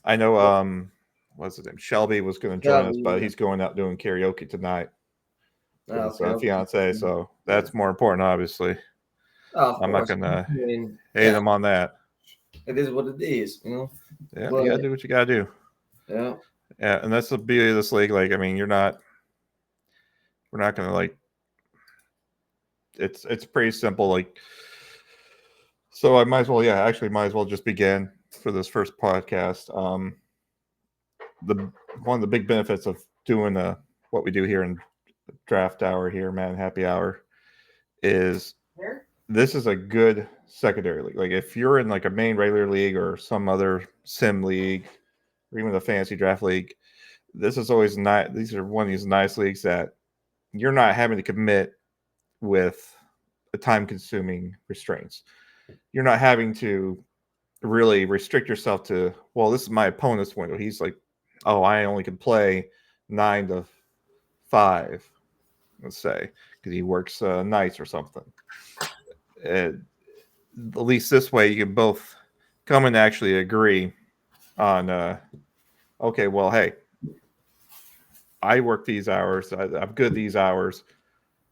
I know. What's his name? Shelby was going to join us, Shelby, but yeah. he's going out doing karaoke tonight with his Okay, okay. fiance. So Yeah. that's more important, obviously. Oh, of I'm not course. gonna I mean, hate yeah, him on that. it is what it is, you know. Yeah, you But gotta do what you gotta do. yeah, Yeah, and that's the beauty of this league. Like, I mean, we're not gonna like. It's pretty simple. Like, so I might as well. Yeah, actually, might as well just begin for this first podcast. The one of the big benefits of doing what we do here in Draft Hour here, man, Happy Hour, is this is a good secondary league. Like if you're in like a main regular league or some other sim league or even a fantasy draft league, this is always nice. These are one of these nice leagues that you're not having to commit with the time consuming restraints. You're not having to really restrict yourself to, well, this is my opponent's window. He's like, oh, I only can play 9 to 5, let's say, because he works nights or something. At least this way, you can both come and actually agree on, okay, well, hey, I work these hours. I'm good these hours.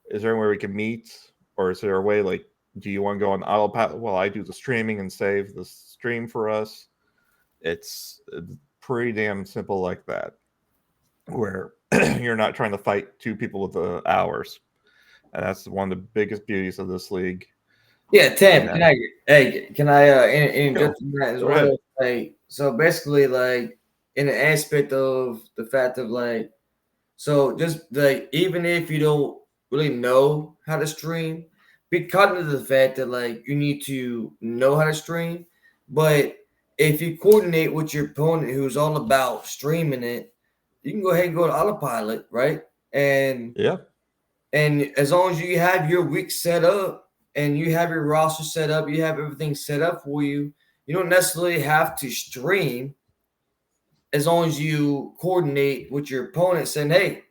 Is there anywhere we can meet? Or is there a way, like, do you want to go on autopilot? Well, I do the streaming and save the stream for us. It's pretty damn simple like that, where you're not trying to fight two people with the hours. And that's one of the biggest beauties of this league. yeah. And Tim, that, can I go, interject in that as go ahead. well? Like, so basically, like, in the aspect of the fact of like, so just like even if you don't really know how to stream, be cognizant of the fact that like you need to know how to stream. But if you coordinate with your opponent who's all about streaming it, you can go ahead and go to autopilot, right? And Yeah, as long as you have your week set up and you have your roster set up, you have everything set up for you. You don't necessarily have to stream as long as you coordinate with your opponent, saying, "Hey,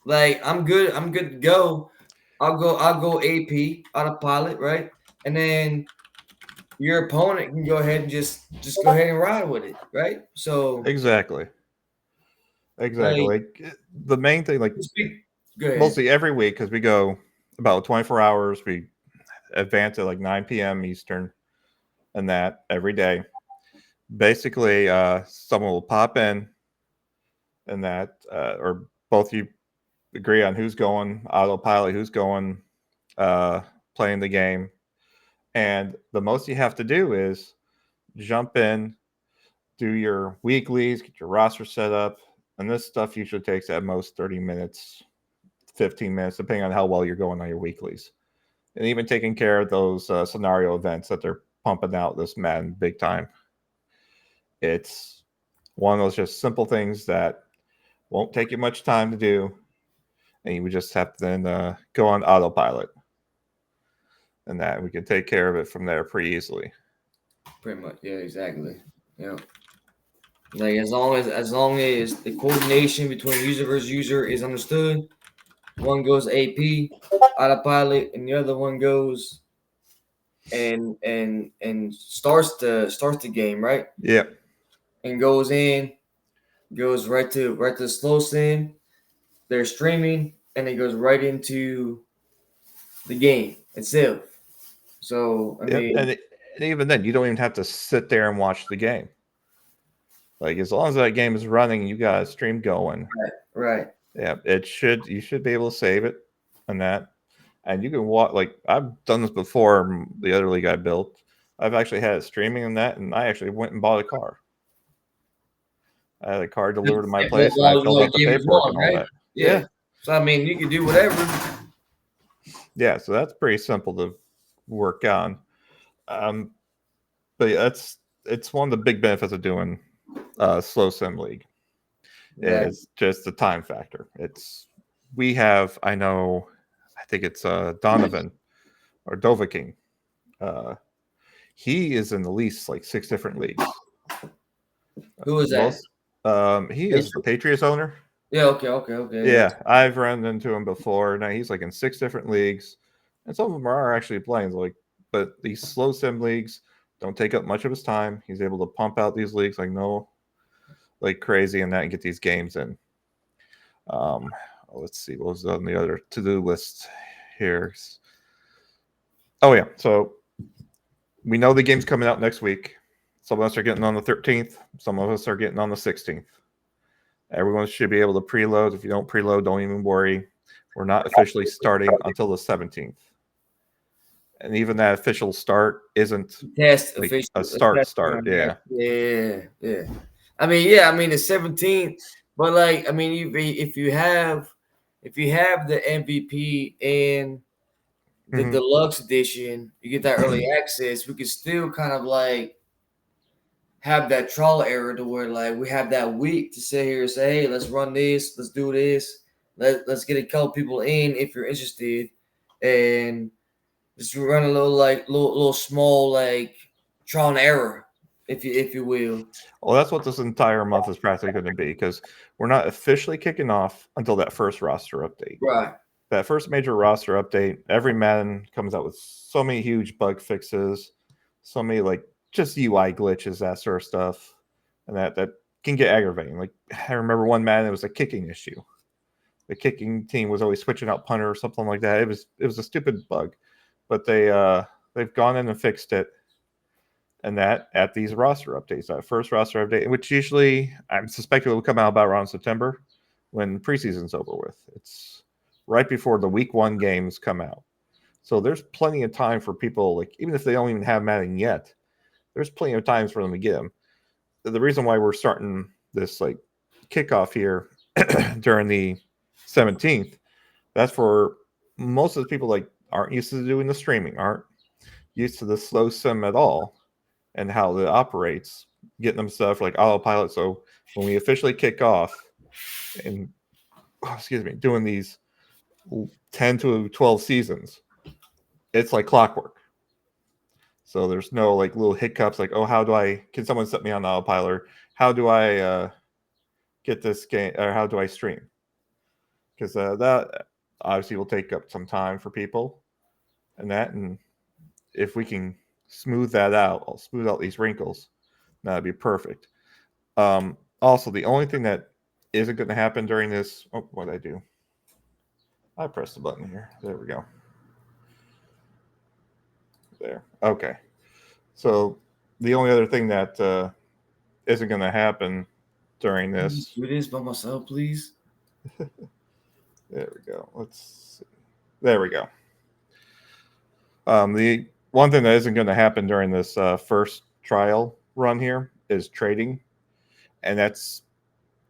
like I'm good to go. I'll go AP autopilot, right? And then your opponent can go ahead and just go ahead and ride with it, right? So exactly. Exactly. like Like the main thing, like speak. Go ahead. mostly every week, because we go about 24 hours, we advance at like 9 p.m. Eastern, and that every day. Basically, someone will pop in, and that, or both you agree on who's going autopilot, who's going uh, playing the game, and the most you have to do is jump in, do your weeklies, get your roster set up, and this stuff usually takes at most 30 minutes, 15 minutes, depending on how well you're going on your weeklies. And even taking care of those scenario events that they're pumping out this Madden big time. It's one of those just simple things that won't take you much time to do, and you would just have to then go on autopilot, and that we can take care of it from there pretty easily. Pretty much, yeah, exactly. Yeah. Like as long as the coordination between user versus user is understood, one goes AP autopilot, and the other one goes and starts the game, right? Yeah, And goes right to slow sim. They're streaming, and it goes right into the game itself. So I yep. mean, And even then, you don't even have to sit there and watch the game. Like as long as that game is running, you got a stream going. right. Yeah, it should. You should be able to save it, and that, and you can watch. Like I've done this before. The other league I built, I've actually had it streaming in that, and I actually went and bought a car. I had a car delivered to my place, and I While filled the out the game is paperwork and on, all right? that. Yeah. Yeah, So I mean, you can do whatever. yeah. So that's pretty simple to work on. Um, but yeah, it's one of the big benefits of doing slow sim league Right. is just the time factor. It's we have I know I think it's Donovan or Dovahking. Uh, he is in at least like 6 different leagues. Who is that? Most he is the Bishop? Patriots owner. Yeah. Okay. Okay. Okay. Yeah. Yeah, I've run into him before. Now he's like in 6 different leagues, and some of them are actually playing. Like, but these slow sim leagues don't take up much of his time. He's able to pump out these leagues like no. like crazy and that and get these games in. Um, let's see what was on the other to-do list here. Oh yeah, so we know the game's coming out next week. Some of us are getting on the 13th. Some of us are getting on the 16th. Everyone should be able to preload. If you don't preload, don't even worry. We're not officially starting until the 17th. And even that official start isn't Test like official a start test start. run. Yeah. Yeah. I mean the 17th, but like I mean if you have the MVP and the Mm-hmm. deluxe edition, you get that early access. We could still kind of like have that trial error to where like we have that week to sit here and say, hey, let's run this, let's do this, let's get a couple people in if you're interested, and just run a little like little small like trial and error, if you will. Well, that's what this entire month is practically going to be because we're not officially kicking off until that first roster update. Right. That first major roster update, every Madden comes out with so many huge bug fixes, so many like just UI glitches, that sort of stuff, and that can get aggravating. Like I remember one Madden, it was a kicking issue. The kicking team was always switching out punter or something like that. It was a stupid bug, but they've gone in and fixed it, and that at these roster updates, that first roster update, which usually I'm suspecting will come out about around September when preseason's over with. It's right before the week one games come out. So there's plenty of time for people, like even if they don't even have Madden yet, there's plenty of times for them to get them. The reason why we're starting this like kickoff here during the 17th, that's for most of the people like aren't used to doing the streaming, aren't used to the slow sim at all and how it operates, getting them stuff like autopilot. So when we officially kick off and doing these 10 to 12 seasons, it's like clockwork. So there's no like little hiccups like, oh, can someone set me on autopilot? How do I get this game, or how do I stream? Because that obviously will take up some time for people and if we can smooth that out, I'll smooth out these wrinkles, that'd be perfect. Also, the only thing that isn't going to happen during this, oh, what did I do? I pressed the button here. There we go. There. Okay. So the only other thing that isn't going to happen during this. Do this by myself, please. There we go. Let's see. There we go. The one thing that isn't going to happen during this first trial run here is trading, and that's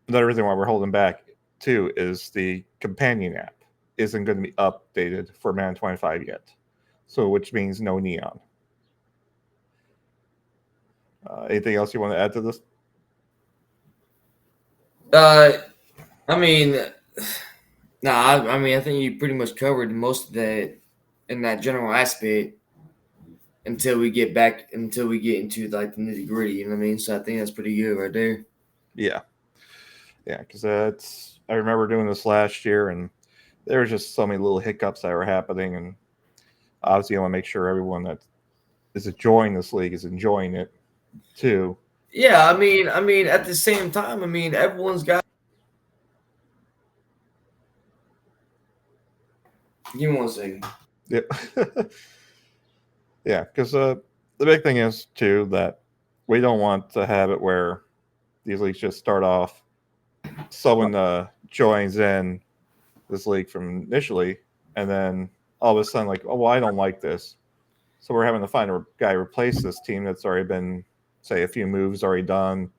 another reason why we're holding back too. Is the companion app isn't going to be updated for Madden 25 yet, so which means no neon. Anything else you want to add to this? I mean, I mean, I think you pretty much covered most of that in that general aspect until we get into like the nitty gritty. You know what I mean? So I think that's pretty good right there. Yeah, because I remember doing this last year, and there was just so many little hiccups that were happening, and obviously I want to make sure everyone that is enjoying this league is enjoying it too. Yeah, I mean, at the same time, I mean, everyone's got. Give me 1 second. Yep. Yeah, because the big thing is too that we don't want to have it where these leagues just start off. Someone joins in this league from initially, and then all of a sudden, like, oh, well, I don't like this, so we're having to find a guy to replace this team that's already been, say, a few moves already done,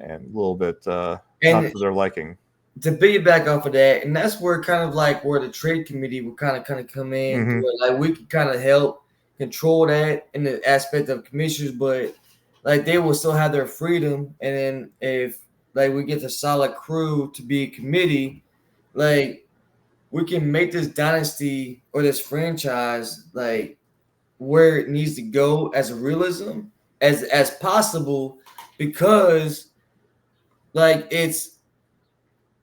and a little bit not And to their liking. to piggyback off of that, and that's where kind of like where the trade committee would kind of come in, to where like we could kind of help control that in the aspect of commissioners, but like they will still have their freedom. And then if like we get the solid crew to be a committee, like we can make this dynasty or this franchise like where it needs to go as a realism as possible, because like it's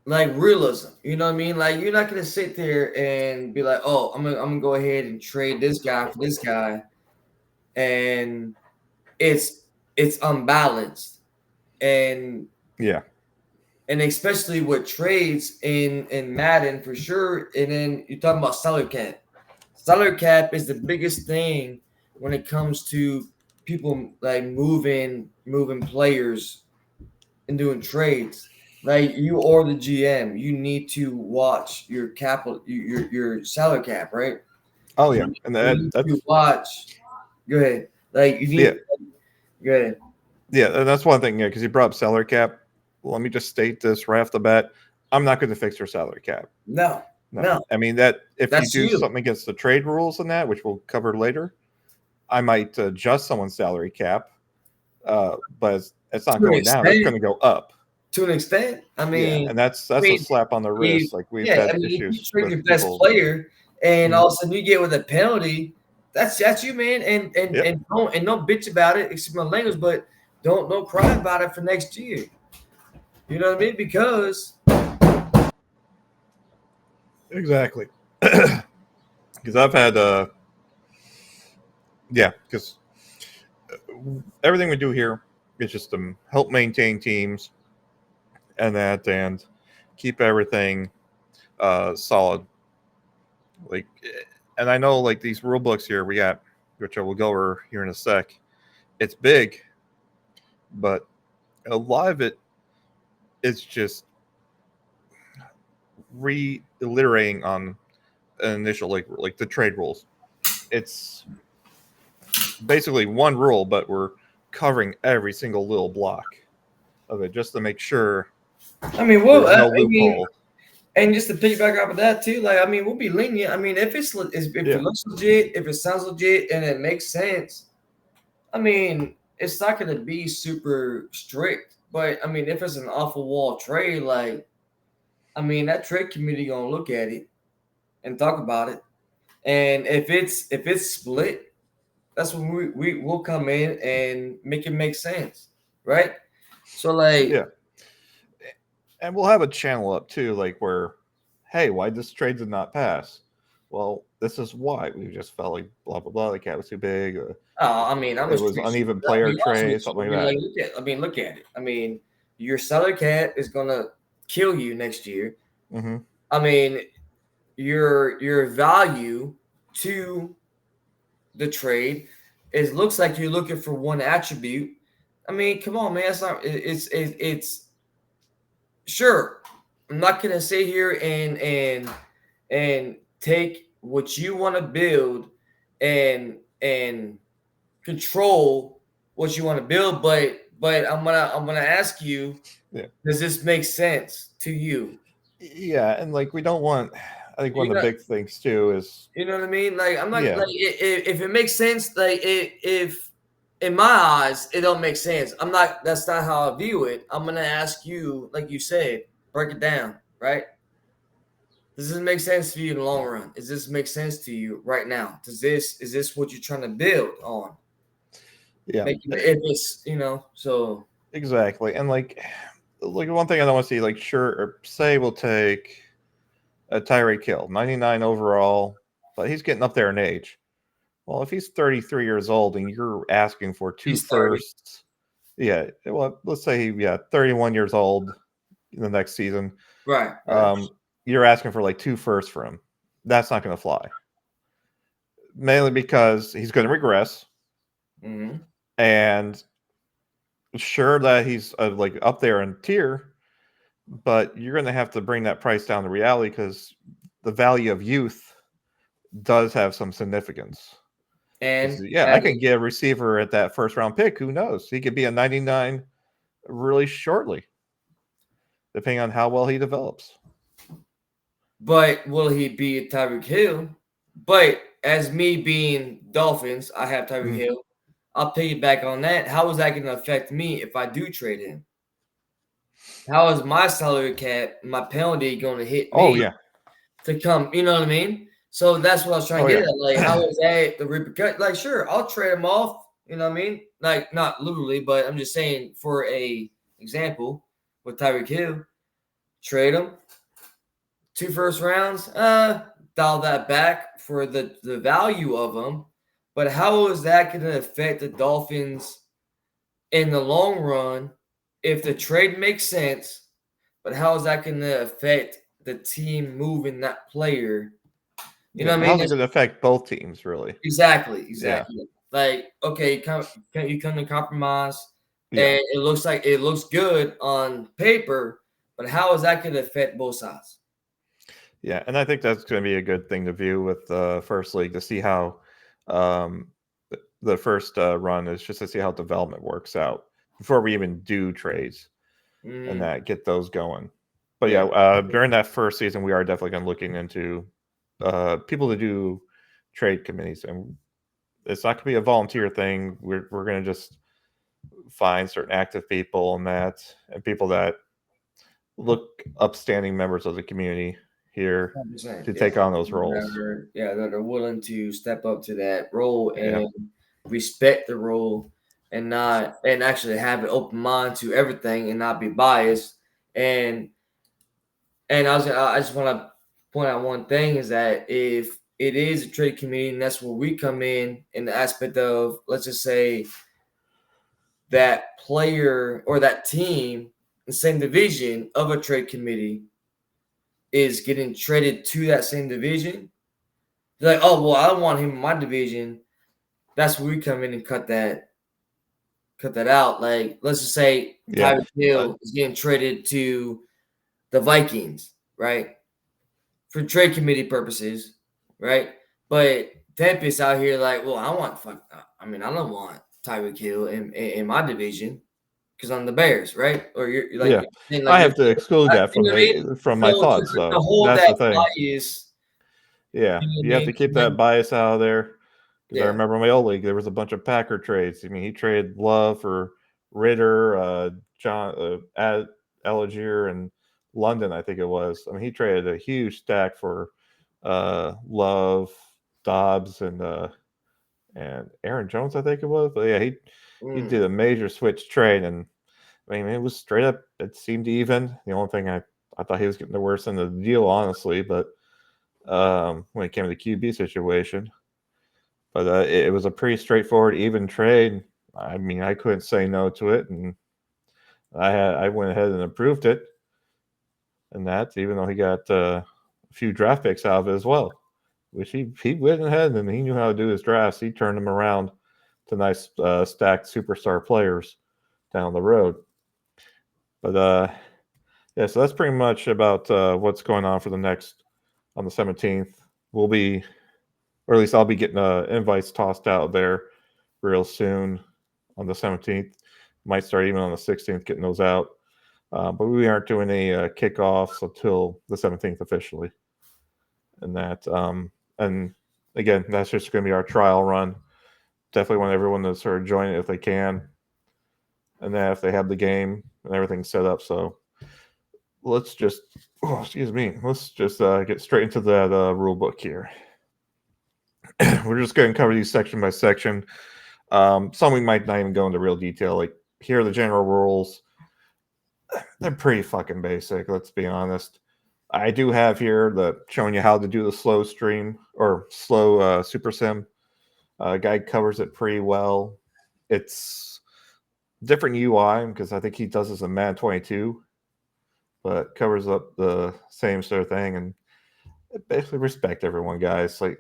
like realism. You know what I mean? Like you're not gonna sit there and be like, oh, I'm gonna go ahead and trade this guy for this guy, and it's unbalanced. And Yeah. and especially with trades in Madden for sure. And then you're talking about salary cap. Salary cap is the biggest thing when it comes to people like moving players and doing trades. Like you or the GM, you need to watch your capital, your salary cap, right? Oh You yeah, need, and you need to that's watch. Go ahead. Like you yeah, need. Go ahead. yeah, and that's one thing. Yeah, because you brought up salary cap. Let me just state this right off the bat: I'm not going to fix your salary cap. No, No, no, I mean that if you that's do you. something against the trade rules and that, which we'll cover later, I might adjust someone's salary cap, but it's not To an going down. It's going extent. to go up. To an extent. Yeah, and that's I a mean, slap on the if, wrist. Like we've yeah, I had mean, if you issues trade with your best people. player and Mhm. all of a sudden you get with a penalty, that's you, man. Yep, And don't bitch about it. Excuse my language, but don't cry about it for next year. You know what I mean? Because exactly. Because I've had, yeah, because everything we do here is just to help maintain teams and keep everything solid. Like, and I know like these rule books here we got, which I will go over here in a sec. It's big, but a lot of it is just reiterating on an initial like the trade rules. It's basically one rule, but we're covering every single little block of it just to make sure I mean, well, there's no I mean, loophole. and just to piggyback off of that too, like I mean, we'll be lenient. I mean, if Yeah, it looks legit, if it sounds legit, and it makes sense, I mean, it's not going to be super strict. But I mean, if it's an off the wall trade, like I mean, that trade committee gonna look at it and talk about it. And if it's split, that's when we will come in and make it make sense, right? So like, yeah, and we'll have a channel up too, like where, hey, why this trade did not pass? Well, this is why we just felt like blah blah blah. The cat was too big. I mean, I'm It a was street. uneven I'll player be honest with trade, you. something I like mean, like, that. look at it. I mean, your salary cap is gonna kill you next year. Hmm. I mean, your value to the trade is looks like you're looking for one attribute. I mean, come on, man. It's not. It's sure. I'm not gonna sit here and take what you want to build and control what you want to build, but I'm gonna ask you, Yeah, does this make sense to you? yeah, and like we don't want. I think one You of the know, big things too is you know what I mean? Like I'm not yeah, like if it makes sense, like if in my eyes it don't make sense. I'm not. That's not how I view it. I'm gonna ask you, like you said, break it down, right? Does this make sense to you in the long run? Does this make sense to you right now? Is this what you're trying to build on? yeah, Make if it's so exactly. And like one thing I don't want to see, like sure, or say we'll take a Tyreek Hill, 99 overall, but he's getting up there in age. Well, if he's 33 years old and you're asking for two he's 30. firsts, yeah, well, let's say yeah, 31 years old in the next season, Right, right. um, you're asking for like two firsts for him. That's not going to fly. Mainly because he's going to regress, Mm-hmm. and sure that he's like up there in tier, but you're going to have to bring that price down to reality because the value of youth does have some significance. And Yeah, I having, can get a receiver at that first round pick. Who knows? He could be a 99 really shortly, depending on how well he develops. but will he be Tyreek Hill? But as me being Dolphins, I have Tyreek Mm. Hill. I'll piggyback on that. How is that going to affect me if I do trade him? How is my salary cap, my penalty going to hit Oh me yeah, to come? You know what I mean? So that's what I was trying oh to get yeah, at. Like, how is that the repercussion? Like, sure, I'll trade him off. You know what I mean? Like, not literally, but I'm just saying for a example with Tyreek Hill, trade him, 2 first rounds, dial that back for the value of them. But how is that going to affect the Dolphins in the long run if the trade makes sense? but how is that going to affect the team moving that player? You know Yeah. what I How's mean? it going to affect both teams, really? Exactly. Yeah. Like, okay, you come to compromise, Yeah. and it looks good on paper, but how is that going to affect both sides? Yeah, and I think that's going to be a good thing to view with the first league to see how um, the first run is just to see how development works out before we even do trades and Mm, that get those going. But yeah, yeah. during that first season, we are definitely going to looking into people to do trade committees, and it's not going to be a volunteer thing. We're going to just find certain active people and people that look upstanding members of the community here 100%. to Yeah. take on those roles. That are willing to step up to that role Yeah. and respect the role and not and actually have an open mind to everything and not be biased. And I just want to point out one thing is that if it is a trade committee, and that's where we come in the aspect of, let's just say, that player or that team in the same division of a trade committee is getting traded to that same division. They're like, oh well, I don't want him in my division. That's where we come in and cut that out. Like, let's just say Yeah. Tyreek Hill is getting traded to the Vikings, right? For trade committee purposes, right? But Tempest out here like, well, I don't want Tyreek Hill in my division because I'm the Bears, right? Or you're like, Yeah. like I you're, have to exclude that you from know what I mean? from my So thoughts, to though. hold That's that the thing. bias, Yeah, you know what I you have to mean? keep that bias out of there. Because I Yeah. remember in my old league, there was a bunch of Packer trades. I mean, he traded Love for Ritter, John, Allegier, and London, I think it was. I mean, he traded a huge stack for Love, Dobbs, and Aaron Jones, I think it was. But yeah, he Mm. did a major switch trade, and I mean, it was straight up. It seemed even. The only thing I thought he was getting the worst end of the deal, honestly. But when it came to the QB situation, but it was a pretty straightforward, even trade. I mean, I couldn't say no to it, and I went ahead and approved it, and that even though he got a few draft picks out of it as well, which he went ahead and he knew how to do his drafts. He turned them around to nice stacked superstar players down the road. But yeah, so that's pretty much about what's going on for the next on the 17th. We'll be, or at least I'll be getting invites tossed out there real soon on the 17th. Might start even on the 16th getting those out. But we aren't doing any kickoffs until the 17th officially. And and again, that's just going to be our trial run. Definitely want everyone to sort of join it if they can. And then if they have the game and everything set up. So let's just, excuse me, let's just get straight into that rule book here. We're just going to cover these section by section. Some we might not even go into real detail. Like, here are the general rules. They're pretty fucking basic, let's be honest. I do have here the showing you how to do the slow stream or slow super sim. Guy covers it pretty well. It's different UI because I think he does this in Madden 22, but covers up the same sort of thing and basically respect everyone, guys. Like,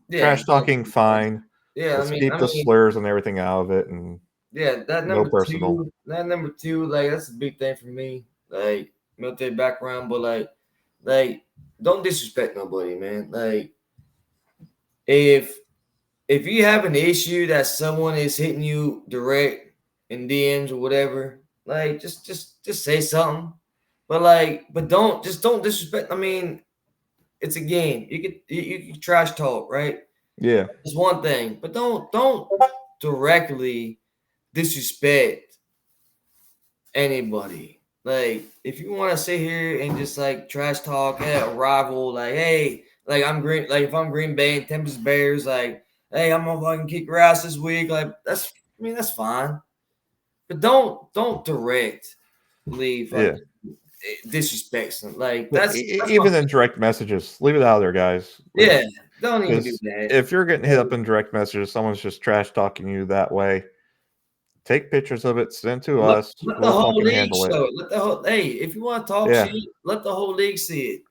Yeah. trash talking, fine. Yeah. Let's keep the slurs and everything out of it, and yeah, no personal. that number two, like that's a big thing for me. Like military background, but like don't disrespect nobody, man. Like if you have an issue that someone is hitting you direct in DMs or whatever, like just say something. But don't disrespect. I mean, it's a game. You can trash talk, right? Yeah, It's one thing, but don't directly disrespect anybody. Like, if you want to sit here and just like trash talk at a rival, like, hey, like I'm Green, like if I'm Green Bay and Tempest Bears, like, hey, I'm gonna fucking kick your ass this week. Like, that's fine, but don't directly yeah. fucking disrespect them. Like, Yeah, that's what, even in direct messages, leave it out there, guys. Like, yeah, don't even do because that. if you're getting hit up in direct messages, someone's just trash talking you that way, take pictures of it, send to Let, us. let the We'll whole fucking league handle it. show it. Let the whole if you want to talk Yeah. shit, let the whole league see it.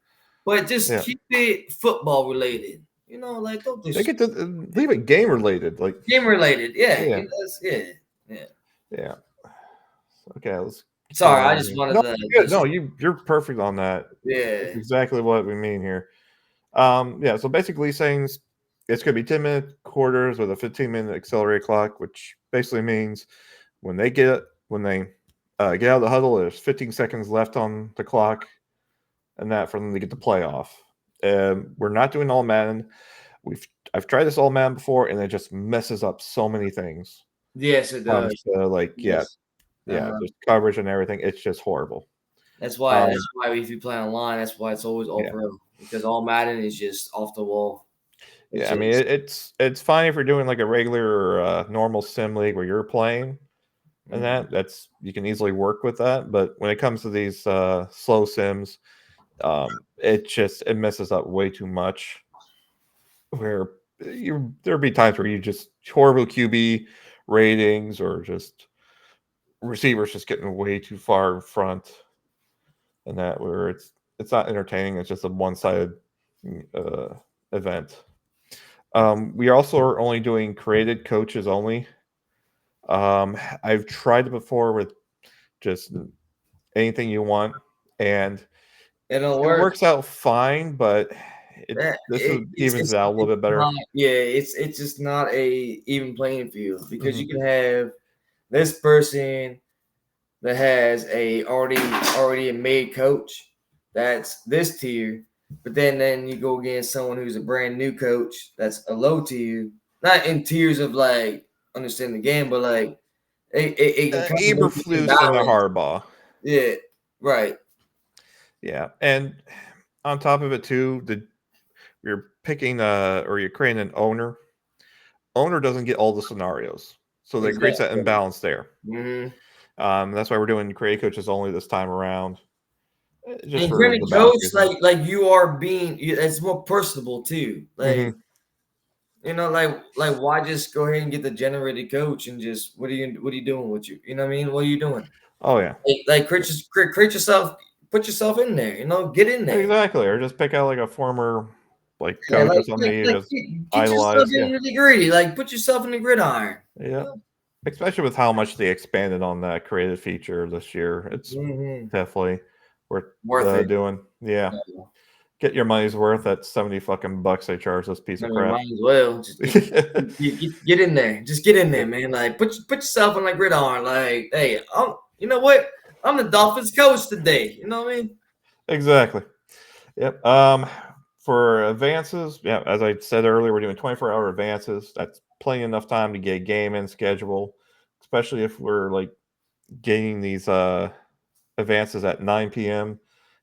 But just Yeah. keep it football related. Like don't Make just it leave it game related. Like game related. Yeah, yeah. yeah. Yeah. Okay, let's Sorry, continue I on just here. wanted No, to good. just No, you're perfect on that. That's yeah. exactly what we mean here. Yeah, so basically saying it's going to be 10-minute quarters with a 15-minute accelerated clock, which basically means when they get get out of the huddle, there's 15 seconds left on the clock, and that for them to get the playoff. We're not doing all Madden. I've tried this all Madden before, and it just messes up so many things. Yes, it Comes does. to Yes. just coverage and everything. It's just horrible. That's why. Um, That's why if you play online, that's why it's always yeah. over because all Madden is just off the wall. It's Yeah, I mean just it's fine if you're doing like a regular normal sim league where you're playing and that's you can easily work with that. But when it comes to these slow sims, it messes up way too much. Where there'll be times where you just horrible QB ratings or just receivers just getting way too far in front, and that where it's not entertaining. It's just a one-sided uh, event. We also are only doing created coaches only. I've tried it before with just anything you want, and it don't it work. works out fine. But this evens it out a little bit better. Not, yeah, it's just not a even playing field because Mm-hmm. you can have this person that has a already a made coach that's this tier, but then you go against someone who's a brand new coach that's a low tier, not in tiers of like understand the game, but like it can kind of make it Eberflus and a imbalance. Harbaugh. Yeah, right. Yeah, and on top of it too, you're picking or you're creating an owner. Owner doesn't get all the scenarios, so that creates that Exactly. imbalance there. Mm-hmm. That's why we're doing create coaches only this time around, just And for granted, the balance coach, reasons. like you are being, it's more personable too. Mm-hmm. Like like why just go ahead and get the generated coach and just what are you doing with you? You know what I mean? What are you doing? Oh yeah, Like create yourself, put yourself in there. Get in there. exactly. Or just pick out like a former like Yeah, coach or something you just get yourself idolize. Yeah, in the gritty. Like put yourself in the gridiron. yeah. Especially with how much they expanded on that creative feature this year, it's Mm-hmm. definitely worth Worth it. doing. Yeah, get your money's worth at 70 fucking bucks they charge this piece I of mean, crap. might as well just get in there. Just get in there, man. Like put yourself on the gridiron. Like, hey, you know what? I'm the Dolphins coach today. You know what I mean? Exactly. Yep. For advances, yeah, as I said earlier, we're doing 24-hour advances. That's plenty enough time to get a game in schedule, especially if we're like getting these advances at 9 p.m.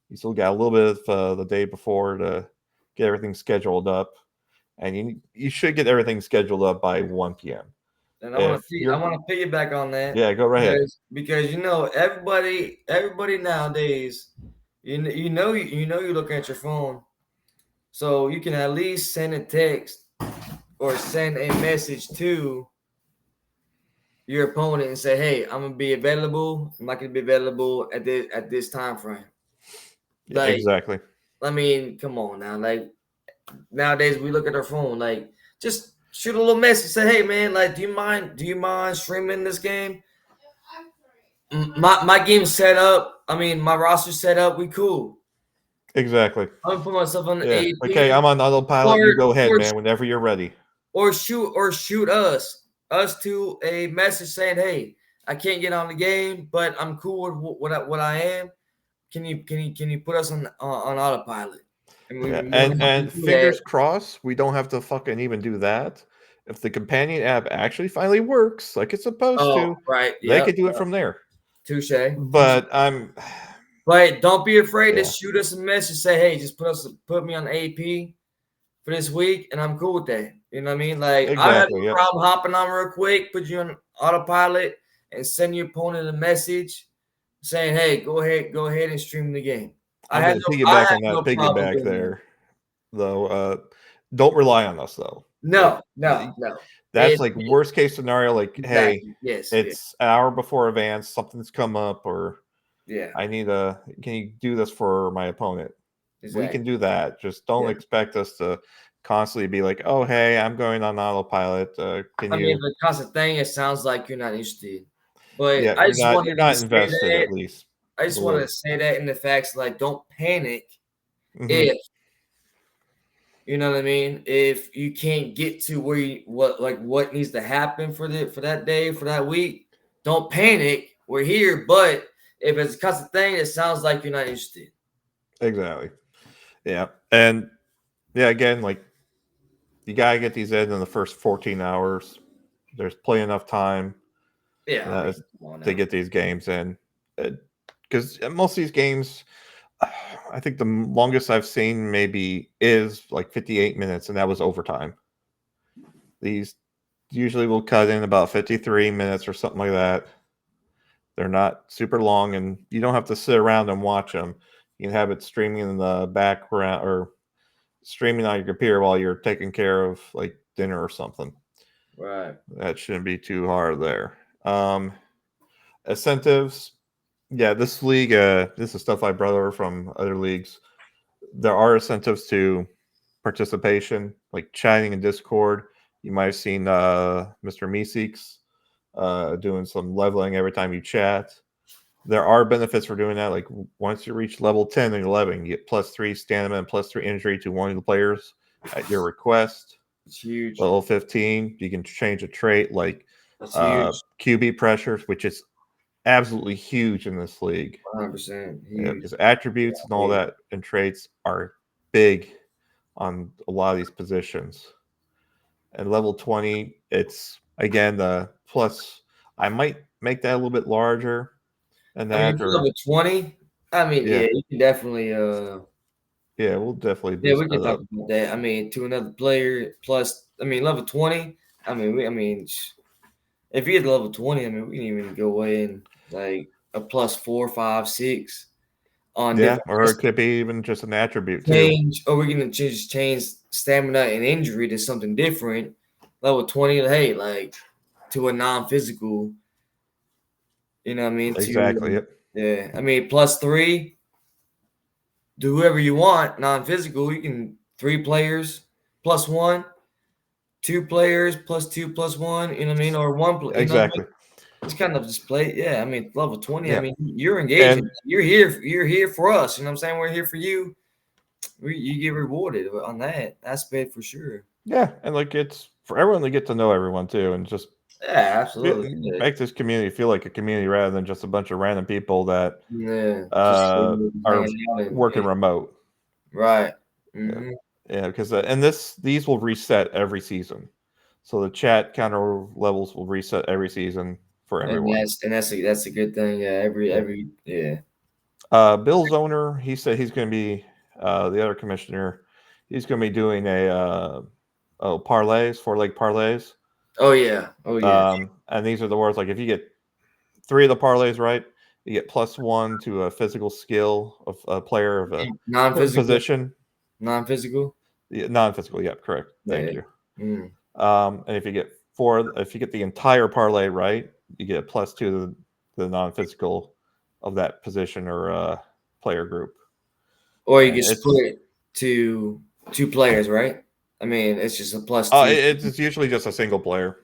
You still got a little bit of the day before to get everything scheduled up, and you should get everything scheduled up by 1 p.m. And If I you're want to piggyback on that yeah, go right ahead. because everybody nowadays, you look at your phone, so you can at least send a text or send a message to your opponent and say, "Hey, I'm gonna be available. I'm not gonna be available at this time frame." Yeah, Like, exactly. I mean, come on now. Like nowadays, we look at our phone. Like, just shoot a little message. Say, "Hey, man, like, do you mind streaming this game? My game's set up. I mean, my roster's set up. We cool. Exactly. I'm gonna put myself on the Yeah. Okay, AP I'm on autopilot. You or go ahead, or man. Whenever you're ready. shoot us to a message saying, "Hey, I can't get on the game, but I'm cool with what I am. Can you put us on autopilot?" And we'd Yeah, be more than happy and to do that. fingers crossed, we don't have to fucking even do that. If the companion app actually finally works like it's supposed Oh, to, right. they Yep. could do it from there. Touche. But I'm, But don't be afraid to yeah, shoot us a message. Say, "Hey, just put me on AP for this week," and I'm cool with that. You know what I mean? Like I have exactly. no Yep. problem hopping on real quick, put you on autopilot, and send your opponent a message saying, "Hey, go ahead and stream the game." I'm going to I piggyback have on that no problem piggyback doing that. there, though. Don't rely on us, though. Like, No. that's like worst case scenario. Like, hey, exactly. Yes. it's an hour before advance, something's come up, or Yeah. can you do this for my opponent? We Exactly. can do that. Just don't expect us to constantly be like, oh, hey, I'm going on autopilot. Can I mean, you? if it's a constant thing, it sounds like you're not interested. But Yeah, I just you're wanted to not say invested that. at least. I just wanted to say that in the facts, like, don't panic Mm-hmm. if you know what I mean. If you can't get to where what needs to happen for that day for that week, don't panic. We're here, but if it's a constant thing, it sounds like you're not interested. Exactly. Yeah, and yeah, again, like you gotta get these in the first 14 hours. There's plenty enough time Yeah, I mean, come on to now. get these games in, because most of these games, I think the longest I've seen maybe is like 58 minutes, and that was overtime. These usually will cut in about 53 minutes or something like that. They're not super long, and you don't have to sit around and watch them. You can have it streaming in the background or streaming on your computer while you're taking care of like dinner or something. Right. That shouldn't be too hard there. Incentives. Yeah, this league, this is stuff I brought over from other leagues. There are incentives to participation, like chatting in Discord. You might have seen Mr. Meeseeks doing some leveling every time you chat. There are benefits for doing that. Like once you reach level 10 and 11, you get +3 stamina and +3 injury to one of the players at your request. It's huge. Level 15, you can change a trait like That's huge. QB pressures, which is absolutely huge in this league. 100% Yeah, huge. because attributes and all that and traits are big on a lot of these positions. And level 20, it's again the plus. I might make that a little bit larger than I mean, that, if you're or level 20, I mean, yeah, you can definitely yeah, we'll definitely yeah, boost we can that talk up. about that. I mean, to another player plus, I mean, level 20. If you get to level 20, I mean, we can even go away and like a +4, 5, 6 on Yeah, different or it could be even just an attribute too. change, or we're gonna change stamina and injury to something different. Level 20, hey, like to a non-physical, you know what I mean? Exactly. To Yep. yeah, I mean, +3, do whoever you want, non-physical. You can 3 players +1, 2 players +2 +1, you know what I mean? Or one play, you know what I mean? Exactly. It's kind of just play. Yeah, I mean, level 20. I Yeah. mean, you're engaging. And You're here. You're here for us. You know what I'm saying? We're here for you. You get rewarded on that aspect for sure. yeah, and like it's for everyone to get to know everyone too, and just Yeah, absolutely. Yeah, make this community feel like a community rather than just a bunch of random people that yeah. Just are hanging out and working remote. right. Yeah, Mm-hmm. yeah, because and these will reset every season, so the chat counter levels will reset every season for And everyone. that's a good thing. Yeah, Yeah. every yeah. Bill's owner, he said he's going to be the other commissioner. He's going to be doing parlays, 4 leg parlays. Oh yeah. Oh yeah. And these are the words like if you get 3 of the parlays right, you get +1 to a physical skill of a player of a certain Non-physical. position. Non-physical. Yeah, non-physical, yep, correct. Thank Yeah. you. Mm. And if you get the entire parlay right, you get a +2 to the non-physical of that position or player group. Or you And get it's split to 2 players, right? I mean, it's just a +2. it's usually just a single player.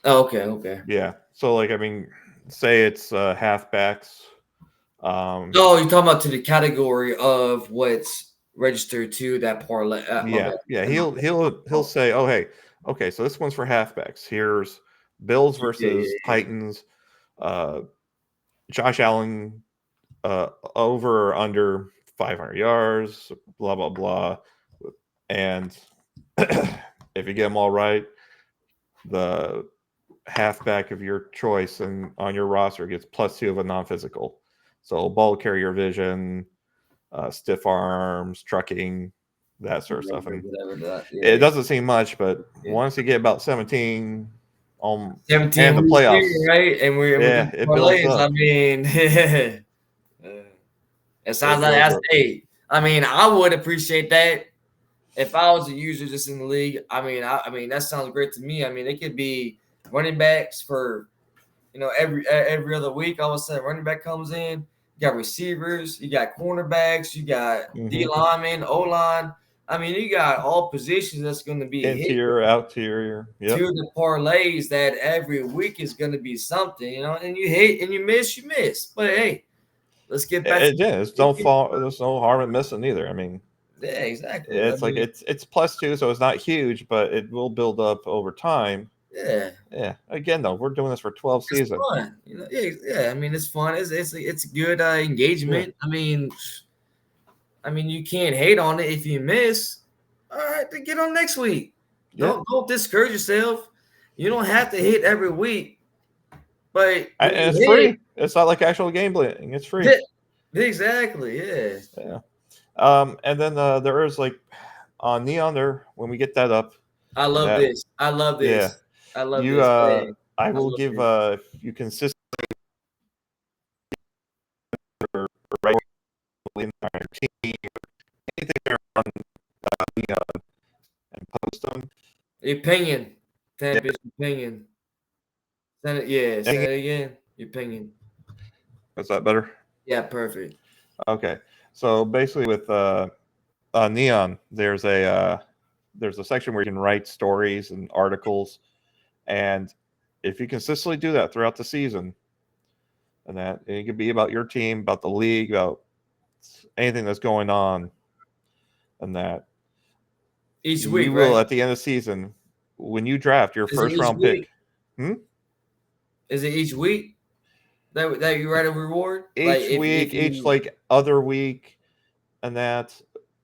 Oh, okay. Okay. Yeah. So like I mean, say it's halfbacks. No, you're talking about to the category of what's registered to that parlay. My Yeah, bad. yeah. My He'll bad. say, "Oh, hey, okay, so this one's for halfbacks. Here's Bills Yeah, yeah, versus yeah. Titans. Uh, Josh Allen over or under 500 yards. Blah blah blah." And if you get them all right, the halfback of your choice and on your roster gets +2 of a non-physical. So ball carrier vision, stiff arms, trucking, that sort of stuff. And Whatever that. it Yeah. doesn't seem much, but Yeah. once you get about 17 and 17 the weeks playoffs, in, right? And we're yeah, doing it builds parlays. I up. mean, it sounds It like builds that's up. hey. I mean, I would appreciate that. if I was a user just in the league, I mean that sounds great to me. I mean, it could be running backs for every other week. All of a sudden, running back comes in. You got receivers, you got cornerbacks, you got D Hmm. linemen, O line. I mean, you got all positions that's going to be hit Interior, outerior. to Yep. the parlays that every week is going to be something, and you hit and you miss. But hey, let's get back to Yeah, it's don't fall. There's no harm in missing either. I mean, yeah, exactly. I it's like mean, it's +2, so it's not huge, but it will build up over time. yeah, Yeah. Again, though, we're doing this for 12 it's seasons. fun. Yeah. I mean, it's fun. It's good Yeah. engagement. I mean, you can't hate on it if you miss. All right, then get on next week. Yeah. Don't discourage yourself. You don't have to hit every week, but when And you it's hit, free. It's not like actual gambling. It's free. yeah, exactly, yeah. Yeah. And then there is like on Neon there when we get that up I and love that this. I love yeah this. I love you this. Man. I I will love give this. if you consistently regularly in our team anything on Neon and post them. Your opinion, Yeah. Tempest. Opinion. Send it. Yeah. Dang Say it. it again. Your opinion. Is that better? Yeah. Perfect. Okay. So basically with Neon there's a section where you can write stories and articles, and if you consistently do that throughout the season, and that it could be about your team, about the league, about anything that's going on, and that Each week, you will right? at the end of the season, when you draft your Is it first each round week? pick, hmm? Is it each week that you write a reward? Like Each if week, each you like other week, and that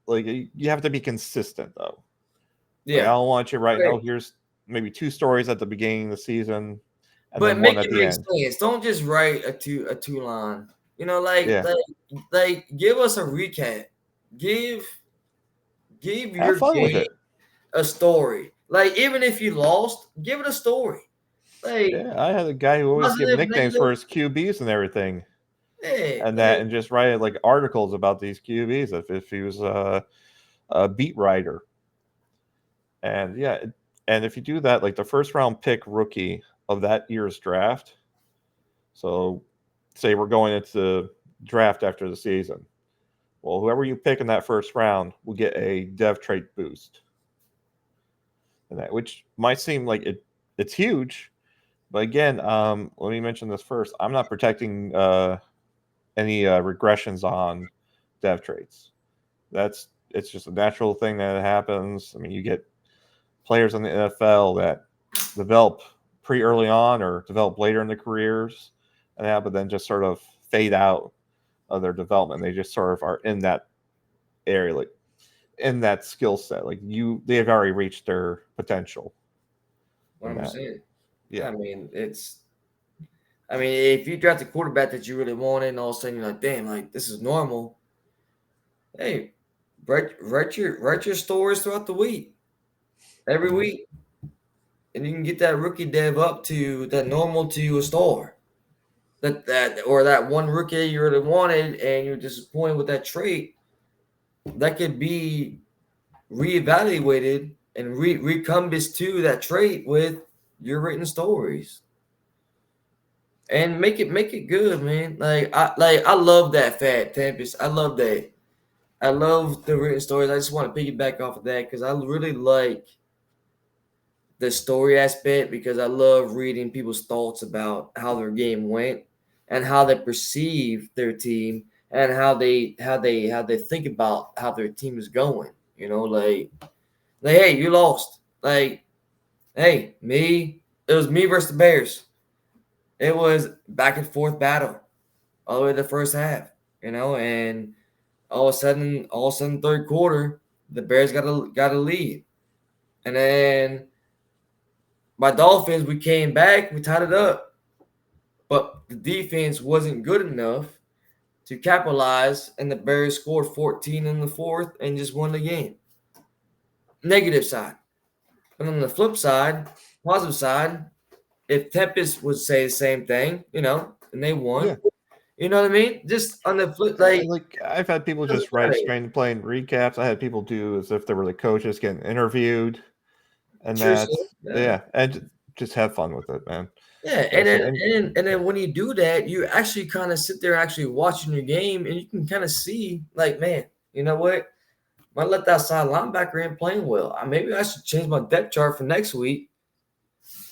like you have to be consistent though. Like I yeah. don't want you writing, Okay. oh, here's maybe 2 stories at the beginning of the season, and But then one make at it the make end. sense. Don't just write a two line. You know, Yeah, like give us a recap. Give give have your fun with game it. a story. Like even if you lost, give it a story. Like Yeah, I had a guy who always give positive, nicknames for negative. his QBs and everything, Hey, and that, like and just write like articles about these QBs if he was a beat writer, and yeah, and if you do that, like the first round pick rookie of that year's draft. So, say we're going into the draft after the season. Well, whoever you pick in that first round will get a dev trait boost, and that which might seem like it's huge. But again, let me mention this first. I'm not protecting any regressions on dev traits. It's just a natural thing that happens. I mean, you get players in the NFL that develop pretty early on or develop later in their careers, and that, but then just sort of fade out of their development. They just sort of are in that area, like in that skill set. Like they've already reached their potential, and that 100%. yeah, I mean, if you draft a quarterback that you really wanted, and all of a sudden you're like, damn, like this is normal. Hey, write your stories throughout the week, every mhm. week, and you can get that rookie dev up to that normal to a star. That one rookie you really wanted, and you're disappointed with that trait. That could be reevaluated and recompass to that trait with your written stories. And make it good, man. I love that fat Tempest. I love that. I love the written stories. I just want to piggyback off of that because I really like the story aspect because I love reading people's thoughts about how their game went and how they perceive their team and how they think about how their team is going. Like hey, you lost. Like hey, it was me versus the Bears. It was back and forth battle all the way to the first half, and all of a sudden, third quarter, the Bears got a lead, and then my Dolphins, we came back, we tied it up, but the defense wasn't good enough to capitalize, and the Bears scored 14 in the fourth and just won the game. Negative side, and on the flip side, positive side, if Tempest would say the same thing, and they Yeah. won, You know what I mean? Just on the flip, like Like I've had people doesn't just write matter. straight playing recaps. I had people do as if they were the coaches getting interviewed, and Seriously, that's yeah. yeah, and just have fun with it, man. Yeah, Yeah, and so then and and then when you do that, you actually kind of sit there actually watching your game, and you can kind of see, like, man, you know what? My left outside linebacker ain't playing well. Maybe I should change my depth chart for next week,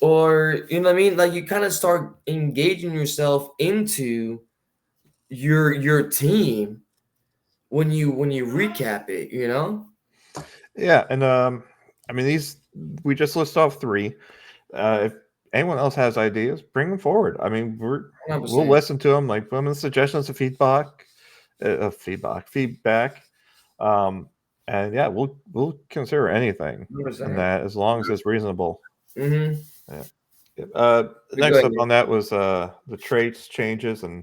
or you know what I mean? Like you kind of start engaging yourself into your team when you recap it. You know, yeah, and I mean these we just list off three. If anyone else has ideas, bring them forward. I mean, we'll 100%, listen to them. Like, put them in suggestions of feedback. Um, and yeah, we'll consider anything, and 100%. that as long as it's reasonable. Mm-hmm. Yeah. Yep. But go Next up ahead. on that was the traits changes, and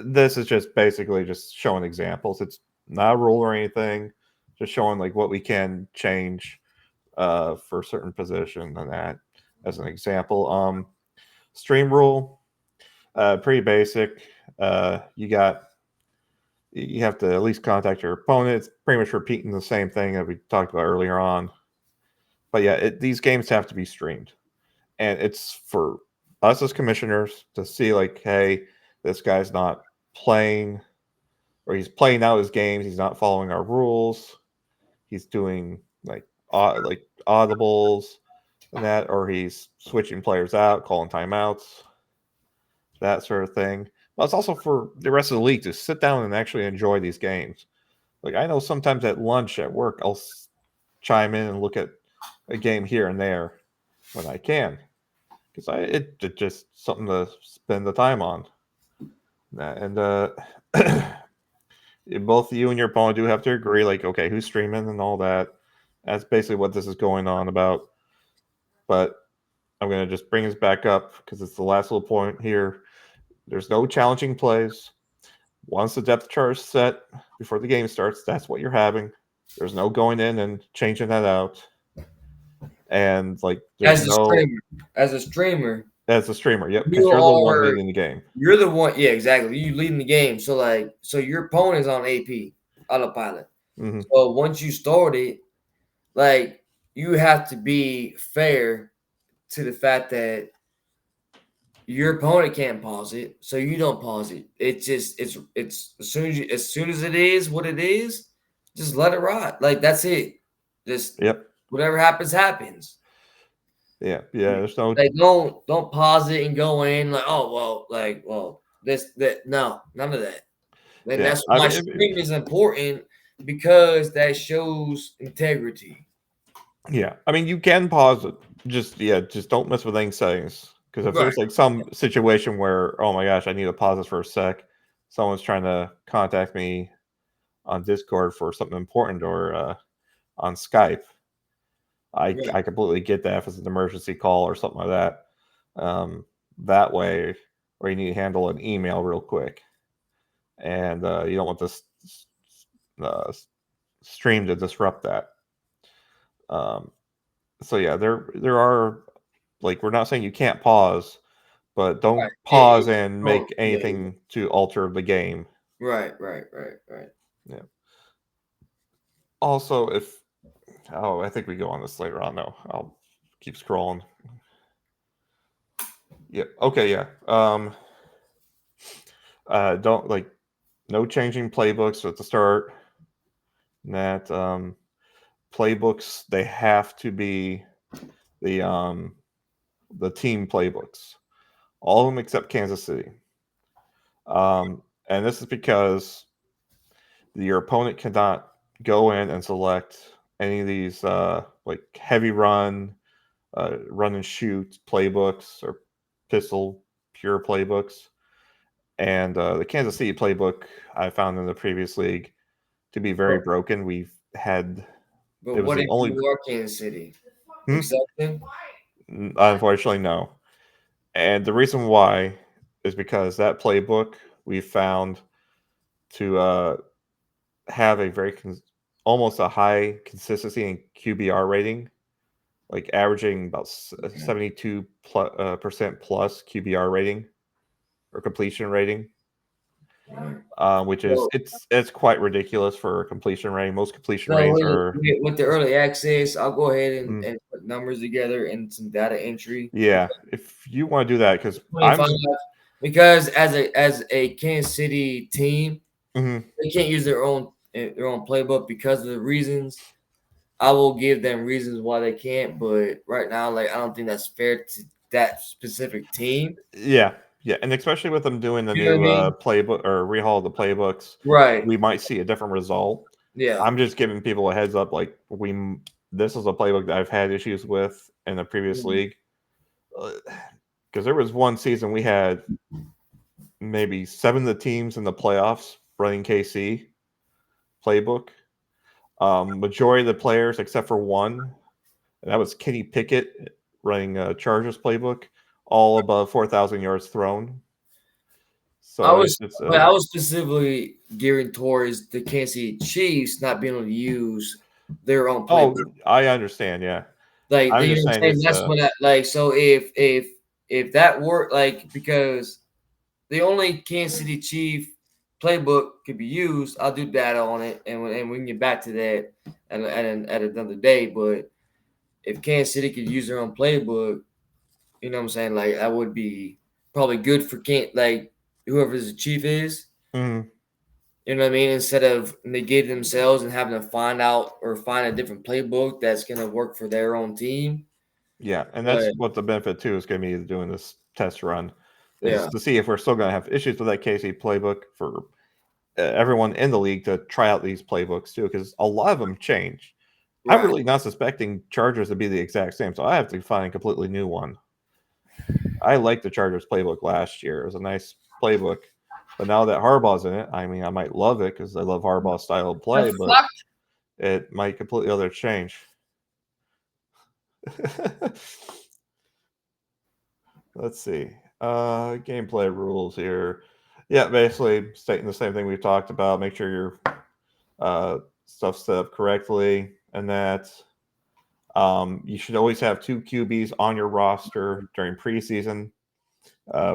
this is just basically just showing examples. It's not a rule or anything, just showing like what we can change for a certain position, and that as an example. Stream rule, pretty basic. You have to at least contact your opponent. It's pretty much repeating the same thing that we talked about earlier on. But yeah, these games have to be streamed, and it's for us as commissioners to see like, hey, this guy's not playing, or he's playing out his games. He's not following our rules. He's doing like audibles and that, or he's switching players out, calling timeouts, that sort of thing. But it's also for the rest of the league to sit down and actually enjoy these games. Like I know sometimes at lunch at work, I'll chime in and look at a game here and there when I can, because it's just something to spend the time on. And both you and your opponent do have to agree, like, okay, who's streaming and all that. That's basically what this is going on about. But I'm going to just bring us back up because it's the last little point here. There's no challenging plays. Once the depth chart is set before the game starts, that's what you're having. There's no going in and changing that out. And like, there's As a no streamer, as a streamer, as a streamer, yep, because you you're the one are leading the game. you're the one. Yeah, exactly. You leading the game. So like, so your opponent's on AP autopilot. Hmm. So once you start it, like you have to be fair to the fact that your opponent can't pause it, so you don't pause it. It's just it's as soon as it is what it is, just let it ride. Like that's it. Just Yep. whatever happens, happens. Yeah. Yeah. There's no. Like don't pause it and go in like, oh well, like well this that no, none of that. And Yeah. that's I why mean, stream is important because that shows integrity. yeah. I mean, you can pause it. Just don't mess with any settings. Because if Right. there's like some situation where, oh my gosh, I need to pause this for a sec, someone's trying to contact me on Discord for something important or on Skype, Right. I completely get that if it's an emergency call or something like that. That way, or you need to handle an email real quick, and you don't want this uh, stream to disrupt that. Um, so yeah, there are like we're not saying you can't pause, but don't Right. pause and Oh, make yeah. anything to alter the game. Right. Yeah. Also, if I think we go on this later on. No, I'll keep scrolling. Yeah. Okay. Yeah. Don't like no changing playbooks at the start. That playbooks they have to be the um the team playbooks. All of them except Kansas City. And this is because your opponent cannot go in and select any of these like heavy run, run and shoot playbooks or pistol pure playbooks. And the Kansas City playbook I found in the previous league to be very broken. We've had But it was what the if only. you are Kansas City? Hmm? Exception? Unfortunately, no. And the reason why is because that playbook we found to have a almost a high consistency in QBR rating, like averaging about 72% plus QBR rating or completion rating. which is So, it's quite ridiculous for a completion rate. Most completion so rates are with the early access, I'll go ahead and, mm, and put numbers together and some data entry. yeah. If you want to do that, because 25, I'm because as a Kansas City team, mhm, they can't use their own playbook because of the reasons. I will give them reasons why they can't, but right now, like I don't think that's fair to that specific team. yeah, yeah, and especially with them doing the You know what I new mean? playbook or rehaul of the playbooks, Right. we might see a different result. Yeah. I'm just giving people a heads up. Like this is a playbook that I've had issues with in the previous Mhm. league, because there was one season we had maybe 7 of the teams in the playoffs running KC playbook. Majority of the players, except for one, and that was Kenny Pickett running Chargers playbook, all above 4,000 yards thrown. I So was, it's but I was specifically gearing towards the Kansas City Chiefs not being able to use their own oh, playbook. I understand. Yeah, Like, I'm you know just what saying I'm saying? it's That's what I like. So if that worked, like because the only Kansas City Chief playbook could be used, I'll do data on it, and we can get back to that at another day. But if Kansas City could use their own playbook, you know what I'm saying? Like that would be probably good for like whoever the chief is. mhm, You know what I mean? Instead of negating themselves and having to find out or find a different playbook that's gonna work for their own team. yeah, and that's But what the benefit too is going to be doing this test run is yeah, to see if we're still going to have issues with that KC playbook for everyone in the league to try out these playbooks too, because a lot of them change. I'm right. really not suspecting Chargers to be the exact same, so I have to find a completely new one. I liked the Chargers playbook last year; it was a nice playbook. But now that Harbaugh's in it, I mean, I might love it because I love Harbaugh's style of The play, but fuck? it might completely other change. Let's see. Gameplay rules here. Yeah, basically stating the same thing we've talked about. Make sure your stuff's set up correctly, and that you should always have 2 QBs on your roster during preseason.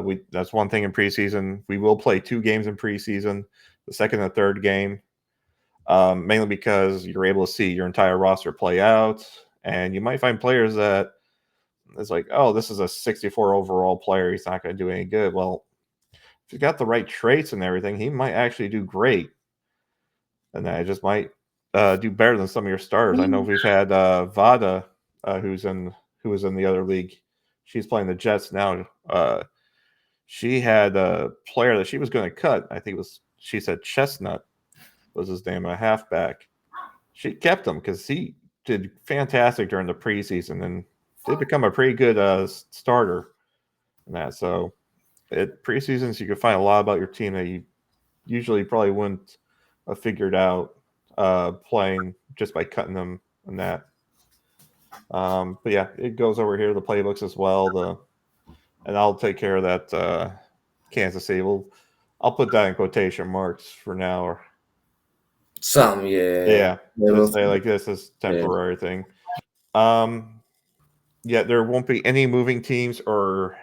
We That's one thing in preseason. We will play 2 games in preseason, the second and third game, mainly because you're able to see your entire roster play out, and you might find players that it's like, oh, this is a 64 overall player. He's not going to do any good. Well, if he's got the right traits and everything, he might actually do great, and I just might do better than some of your starters. I know we've had Vada, who was in the other league. She's playing the Jets now. She had a player that she was going to cut. I think it was she said Chestnut was his name, a halfback. She kept him because he did fantastic during the preseason and did become a pretty good starter in that. So at preseasons, you can find a lot about your team that you usually probably wouldn't have figured out playing just by cutting them and that. But yeah, it goes over here the playbooks as well. And I'll take care of that Kansas City. I'll put that in quotation marks for now. Or Some, yeah. yeah, Yeah, just say like this is yeah. temporary thing. Um, yeah, there won't be any moving teams or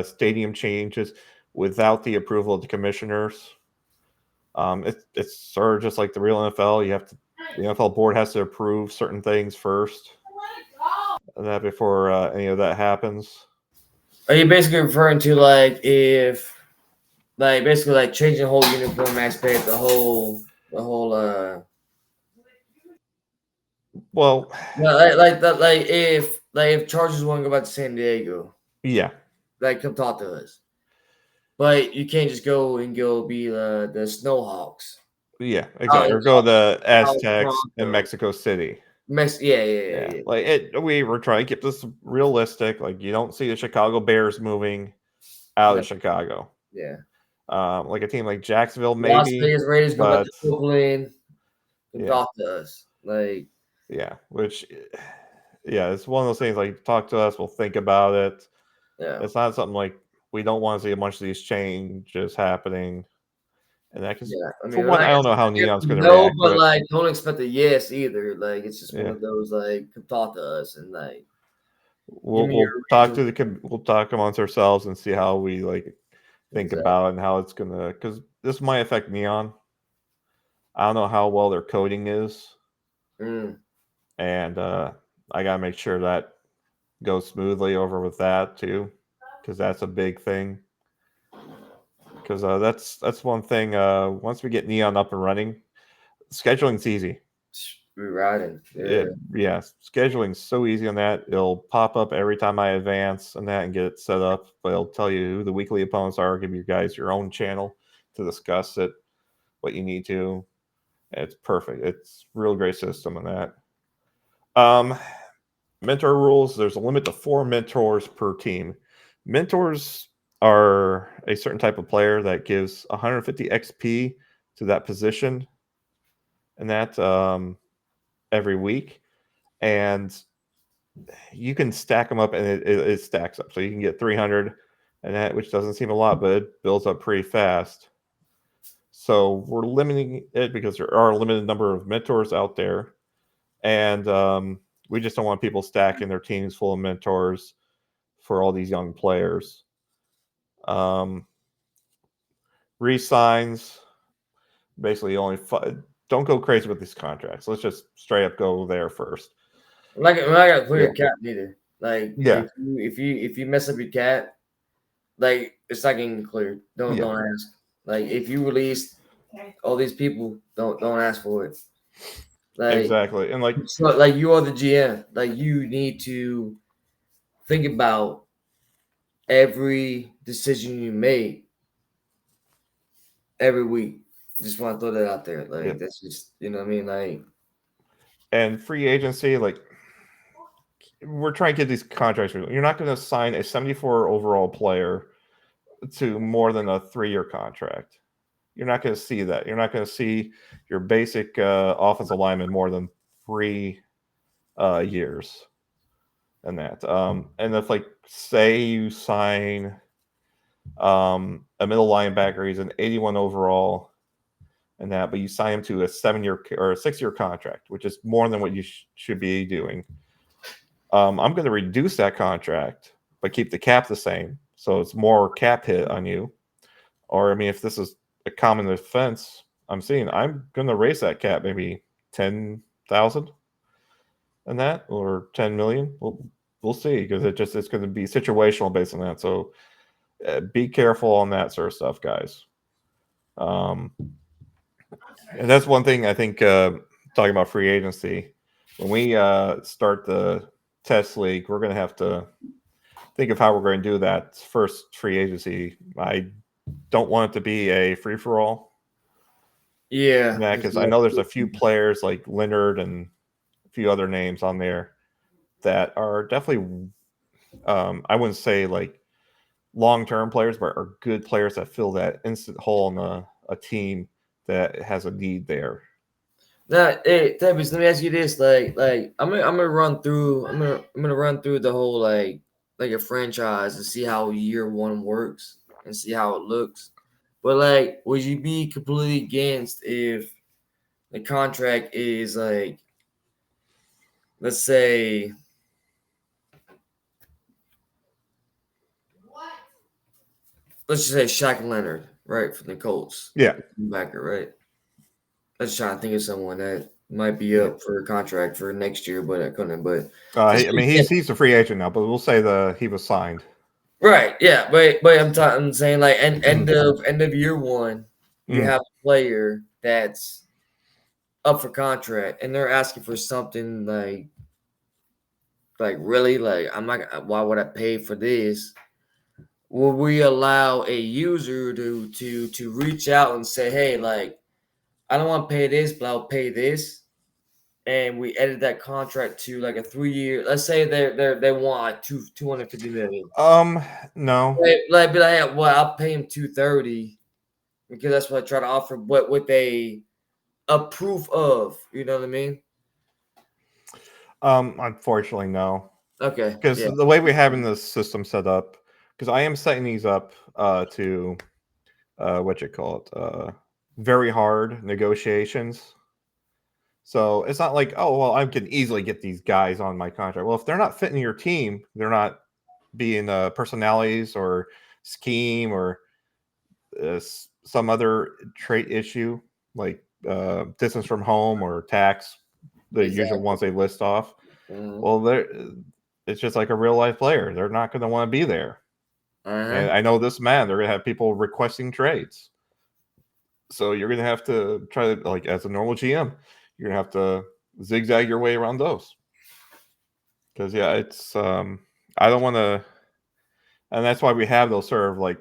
stadium changes without the approval of the commissioners. It's sort of just like the real NFL. The NFL board has to approve certain things first, and that before any of that happens. Are you basically referring to like if like basically like changing the whole uniform aspect, the whole Well, like if Chargers want to go back to San Diego, yeah, like come talk to us. But you can't just go be the Snowhawks yeah, out exactly. in, Or go to out in Aztecs in Toronto. Mexico City. Yeah, yeah, yeah, Yeah, yeah, like it. We were trying to keep this realistic. Like you don't see the Chicago Bears moving out no, of Chicago. yeah. Like a team like Jacksonville, Las maybe, Vegas Raiders go back but to Oakland and yeah, talk to us. Like, yeah. Which, yeah, it's one of those things. Like talk to us, we'll think about it. yeah. It's not something like we don't want to see a bunch of these changes happening. And that because Yeah, I for mean, one, like I I don't know said, how yes Neon's and going to no, react to but it. like don't expect a yes either. Like it's just one Yeah, of those like come talk to us and like give me your we'll talk reason. to we'll talk amongst ourselves and see how we like think about and how it's gonna, because this might affect Neon. I don't know how well their coding is, and I gotta make sure that goes smoothly over with that too, because that's a big thing. Because that's one thing. Once we get Neon up and running, scheduling's easy. Rerouting. Yeah, scheduling's so easy on that. It'll pop up every time I advance and that and get it set up. But it'll tell you who the weekly opponents are. Give you guys your own channel to discuss it, what you need to. It's perfect. It's real great system on that. Mentor rules. There's a limit to 4 mentors per team. Mentors are a certain type of player that gives 150 XP to that position, and that every week, and you can stack them up, and it stacks up. So you can get 300, and that, which doesn't seem a lot, but it builds up pretty fast. So we're limiting it because there are a limited number of mentors out there, and we just don't want people stacking their teams full of mentors for all these young players. Resigns, basically only don't go crazy with these contracts. Let's just straight up go there first. Like I got clear your cap neither. Like Yeah. if you mess up your cap, like it's not getting cleared. Don't ask. Like if you release all these people, don't ask for it. Like exactly, and like you are the GM. Like you need to think about every decision you make every week. Just want to throw that out there. Like that's just what I mean. Like, and free agency, like we're trying to get these contracts. You're not going to sign a 74 overall player to more than a 3-year contract. You're not going to see that. You're not going to see your basic offensive lineman more than 3 years, and that. And if, like, say you sign a middle linebacker, he's an 81 overall, and that, but you sign him to a 7-year or a 6-year contract, which is more than what you should be doing. I'm going to reduce that contract, but keep the cap the same, so it's more cap hit on you. Or, I mean, if this is a common offense I'm seeing, I'm going to raise that cap maybe 10,000 and that, or 10 million. We'll see, because it's going to be situational based on that. So be careful on that sort of stuff, guys. And that's one thing I think, talking about free agency, when we start the test league, we're going to have to think of how we're going to do that first free agency. I don't want it to be a free-for-all. Yeah. Because I know there's a few players like Leonard and a few other names on there that are definitely, I wouldn't say like long-term players, but are good players that fill that instant hole in a team that has a need there. Now, hey, Tebis, let me ask you this: like, I'm gonna run through the whole like a franchise and see how year one works and see how it looks. But like, would you be completely against if the contract is like, let's say, let's just say Shaq Leonard, right, from the Colts, Yeah, backer, right? I was just trying to think of someone that might be up for a contract for next year, but I couldn't. But I mean, he's a free agent now, but we'll say he was signed. Right, yeah, but I'm saying like end of year one, you have a player that's up for contract, and they're asking for something like really, like I'm not. Why would I pay for this? Will we allow a user to reach out and say, hey, like I don't want to pay this, but I'll pay this, and we edit that contract to like a 3-year. Let's say they want like 250 million. No. Like be like, yeah, well, I'll pay him 230 because that's what I try to offer, but with a proof of, you know what I mean? Unfortunately, no. Okay. Because the way we're having this system set up, because I am setting these up to very hard negotiations. So it's not like, oh, well, I can easily get these guys on my contract. Well, if they're not fitting your team, they're not being personalities or scheme, or some other trait issue like distance from home or tax, the usual Exactly. ones they list off. Mhm. Well, it's just like a real life player. They're not going to want to be there. And Uh-huh. I know this man, they're going to have people requesting trades. So you're going to have to try to, like, as a normal GM, you're going to have to zigzag your way around those. Because, yeah, it's, I don't want to, and that's why we have those sort of like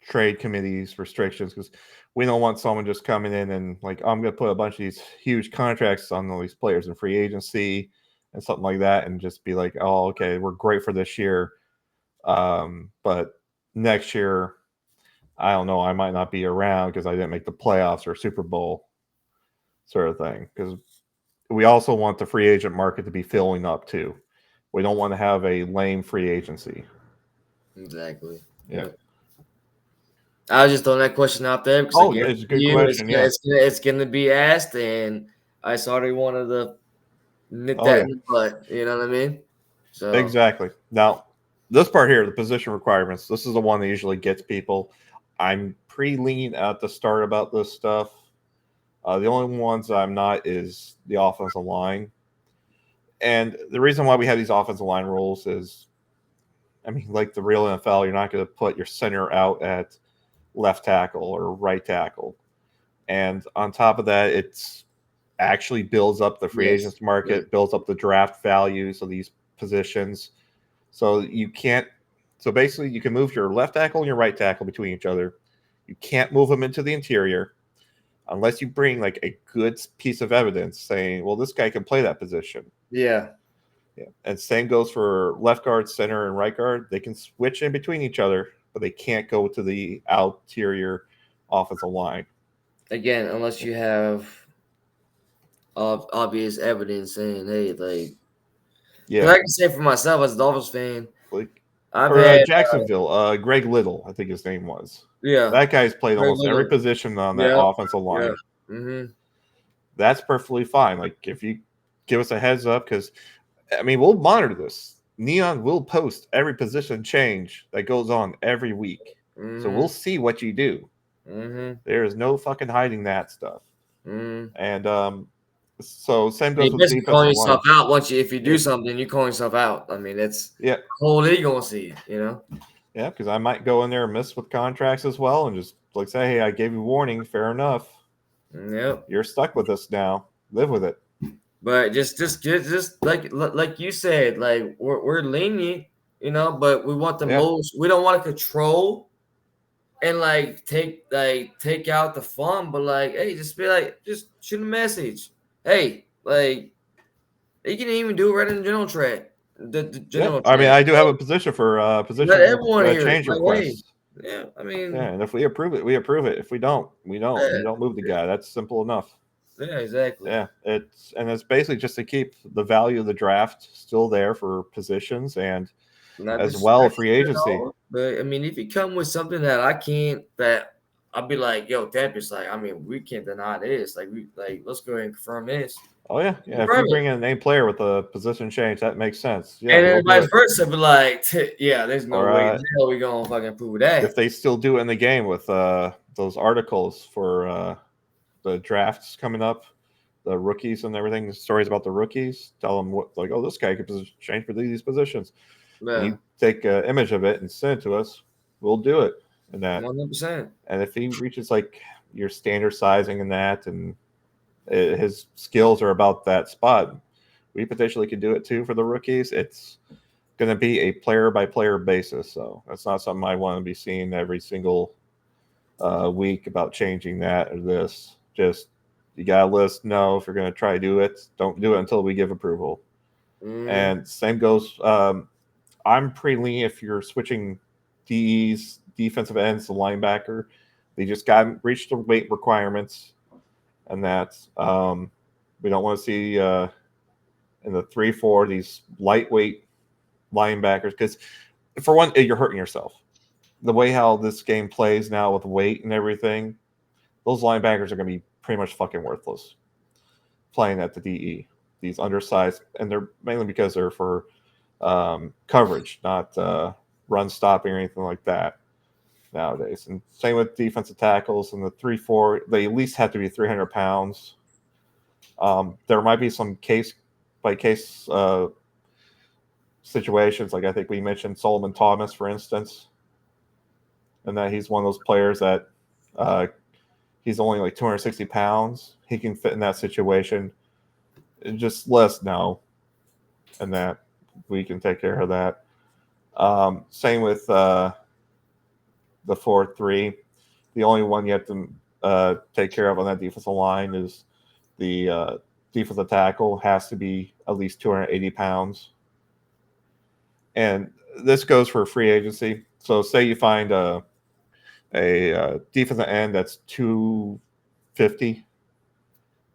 trade committees restrictions, because we don't want someone just coming in and like, oh, I'm going to put a bunch of these huge contracts on all these players in free agency and something like that, and just be like, oh, okay, we're great for this year, but next year, I don't know, I might not be around because I didn't make the playoffs or Super Bowl sort of thing. Because we also want the free agent market to be filling up too. We don't want to have a lame free agency. Exactly. Yeah. Yep. I was just throwing that question out there because I Oh, guarantee it's a good you question. Yeah. it's gonna be asked, and I already wanted to nip Oh, that yeah. in the butt. You know what I mean? So Exactly. Now, this part here, the position requirements, this is the one that usually gets people. I'm pretty lean at the start about this stuff. The only ones I'm not is the offensive line. And the reason why we have these offensive line rules is, I mean, like the real NFL, you're not going to put your center out at left tackle or right tackle. And on top of that, it's actually builds up the free yes, agents yes, market, builds up the draft values of these positions. So you can't. So basically, you can move your left tackle and your right tackle between each other. You can't move them into the interior unless you bring like a good piece of evidence saying, "Well, this guy can play that position." yeah. Yeah. And same goes for left guard, center, and right guard. They can switch in between each other, but they can't go to the interior offensive line. Again, unless you have obvious evidence saying, hey, like, because Yeah. I can say for myself as a Dolphins fan, Like, I've or had Jacksonville, Greg Little, I think his name was. yeah, That guy's played very almost every little, position on that yeah, offensive yeah, line. mm-hmm, That's perfectly fine. Like, if you give us a heads up, because I mean, we'll monitor this. Neon will post every position change that goes on every week. So mm-hmm, we'll see what you do. mm-hmm, There is no fucking hiding that stuff. mm-hmm. And so same And goes you're with basically calling defensive line. yourself out once you if you Yeah, do something, you're calling yourself out. I mean, it's yeah, the whole league gonna see it, you know. yeah. Because I might go in there and miss with contracts as well, and just like say, hey, I gave you warning. Fair enough. Yep. You're stuck with us now. Live with it. But just like you said, like we're lenient, you know, but we want the Yeah, most. We don't want to control and take out the fun, but like, hey, just be like, just shoot a message. Hey, like you can even do it right in the general track, the yeah. general I mean, chat. I do have a position for Let position everyone hear it. change Like, hey, requests. yeah, I Yeah, mean, and if we approve it, we approve it. If we don't, we don't. yeah, You don't move the guy. That's simple enough. yeah, exactly. Yeah, it's basically just to keep the value of the draft still there for positions and Not as well disrespectful free at agency. all, but I mean, if you come with something that I can't, that I'll be like, yo, Tempest, like, I mean, we can't deny this. Like, let's go ahead and confirm this. Oh yeah, yeah. If you Confirm it. bring in a name player with a position change, that makes sense. Yeah, And we'll then do vice it. versa, be like, yeah, there's no Or way in hell we gonna fucking prove if that. they still do it in the game with those articles for the drafts coming up, the rookies and everything, the stories about the rookies, tell them what, like, oh, this guy could position change for these positions, and Yeah, you take an image of it and send it to us, we'll do it. And that, 100%. and if he reaches like your standard sizing and that, and his skills are about that spot, we potentially could do it too for the rookies. It's going to be a player by player basis, so that's not something I want to be seeing every single week about changing that or this. Just you got to let us know if you're going to try to do it. Don't do it until we give approval. Mm, And same goes. I'm pretty lenient if you're switching DEs, defensive ends, to linebacker. They just got reached the weight requirements, and that we don't want to see in the 3-4 these lightweight linebackers, because for one, you're hurting yourself. The way how this game plays now with weight and everything, those linebackers are going to be pretty much fucking worthless playing at the DE. These undersized, and they're mainly because they're for coverage, not run stopping or anything like that. nowadays. And same with defensive tackles and the 3-4. They at least have to be 300 pounds. There might be some case by case situations, like I think we mentioned Solomon Thomas, for instance, and that he's one of those players that he's only like 260 pounds. He can fit in that situation. Just let us know, and that we can take care of that. Same with the 4-3. The only one you have to take care of on that defensive line is the defensive tackle has to be at least 280 pounds. And this goes for free agency. So say you find a defensive end that's 250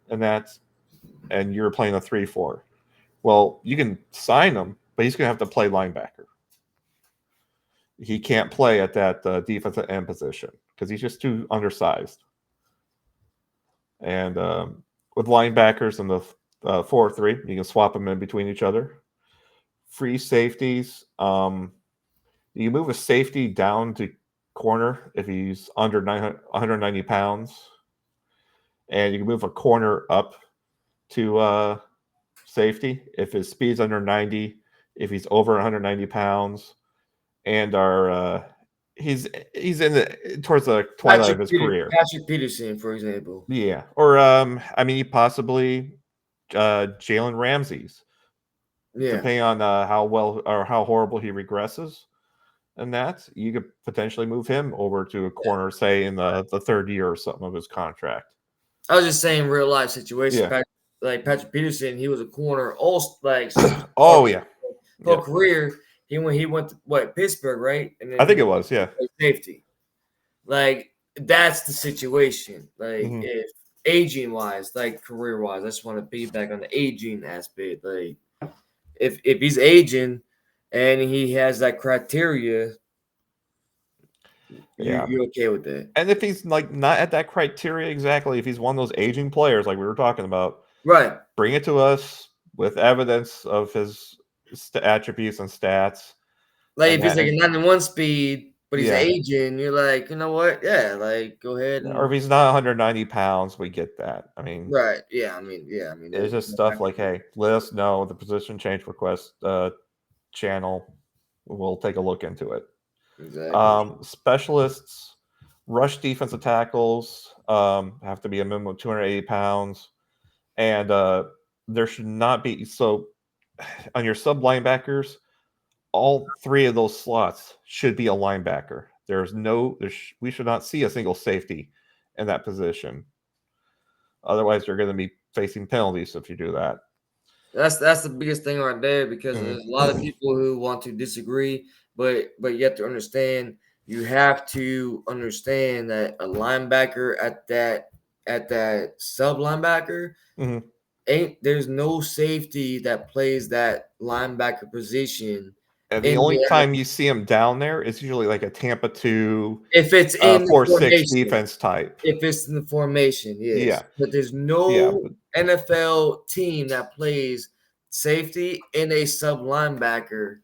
and you're playing a 3-4. Well, you can sign him, but he's going to have to play linebacker. He can't play at that defensive end position because he's just too undersized. And with linebackers in the 4-3, you can swap them in between each other. Free safeties, you move a safety down to corner if he's under 190 pounds. And you can move a corner up to safety if his speed's under 90, if he's over 190 pounds, and he's in towards the twilight of his career. Patrick Peterson, for example. Yeah. Or possibly Jalen Ramsey's. Yeah. Depending on how well or how horrible he regresses, and that you could potentially move him over to a corner, say in the third year or something of his contract. I was just saying real life situation. Yeah. Like Patrick Peterson, he was a corner whole career. He went to Pittsburgh, right? And then I think it was, yeah. Safety. Like that's the situation. Like if aging wise, like career wise, I just want to piggyback on the aging aspect. Like if he's aging and he has that criteria, you're okay with that. And if he's like not at that criteria exactly, if he's one of those aging players like we were talking about, right? Bring it to us with evidence of his attributes and stats. Like if he's like a 91 speed, but he's aging, you're like, you know what? Yeah, like go ahead. Or if he's not 190 pounds, we get that. I mean, right? Yeah, I mean, it's just stuff like, hey, let us know the position change request channel. We'll take a look into it. Exactly. Specialists, rush defensive tackles have to be a minimum of 280 pounds, and there should not be on your sub linebackers. All three of those slots should be a linebacker. We should not see a single safety in that position. Otherwise, you're going to be facing penalties if you do that. That's the biggest thing right there, because there's a lot of people who want to disagree, but you have to understand. You have to understand that a linebacker at that sub linebacker there's no safety that plays that linebacker position. And the only time you see him down there is usually like a Tampa 2, if it's in 4-6 defense type. If it's in the formation, yes. Yeah. But there's no NFL team that plays safety in a sub linebacker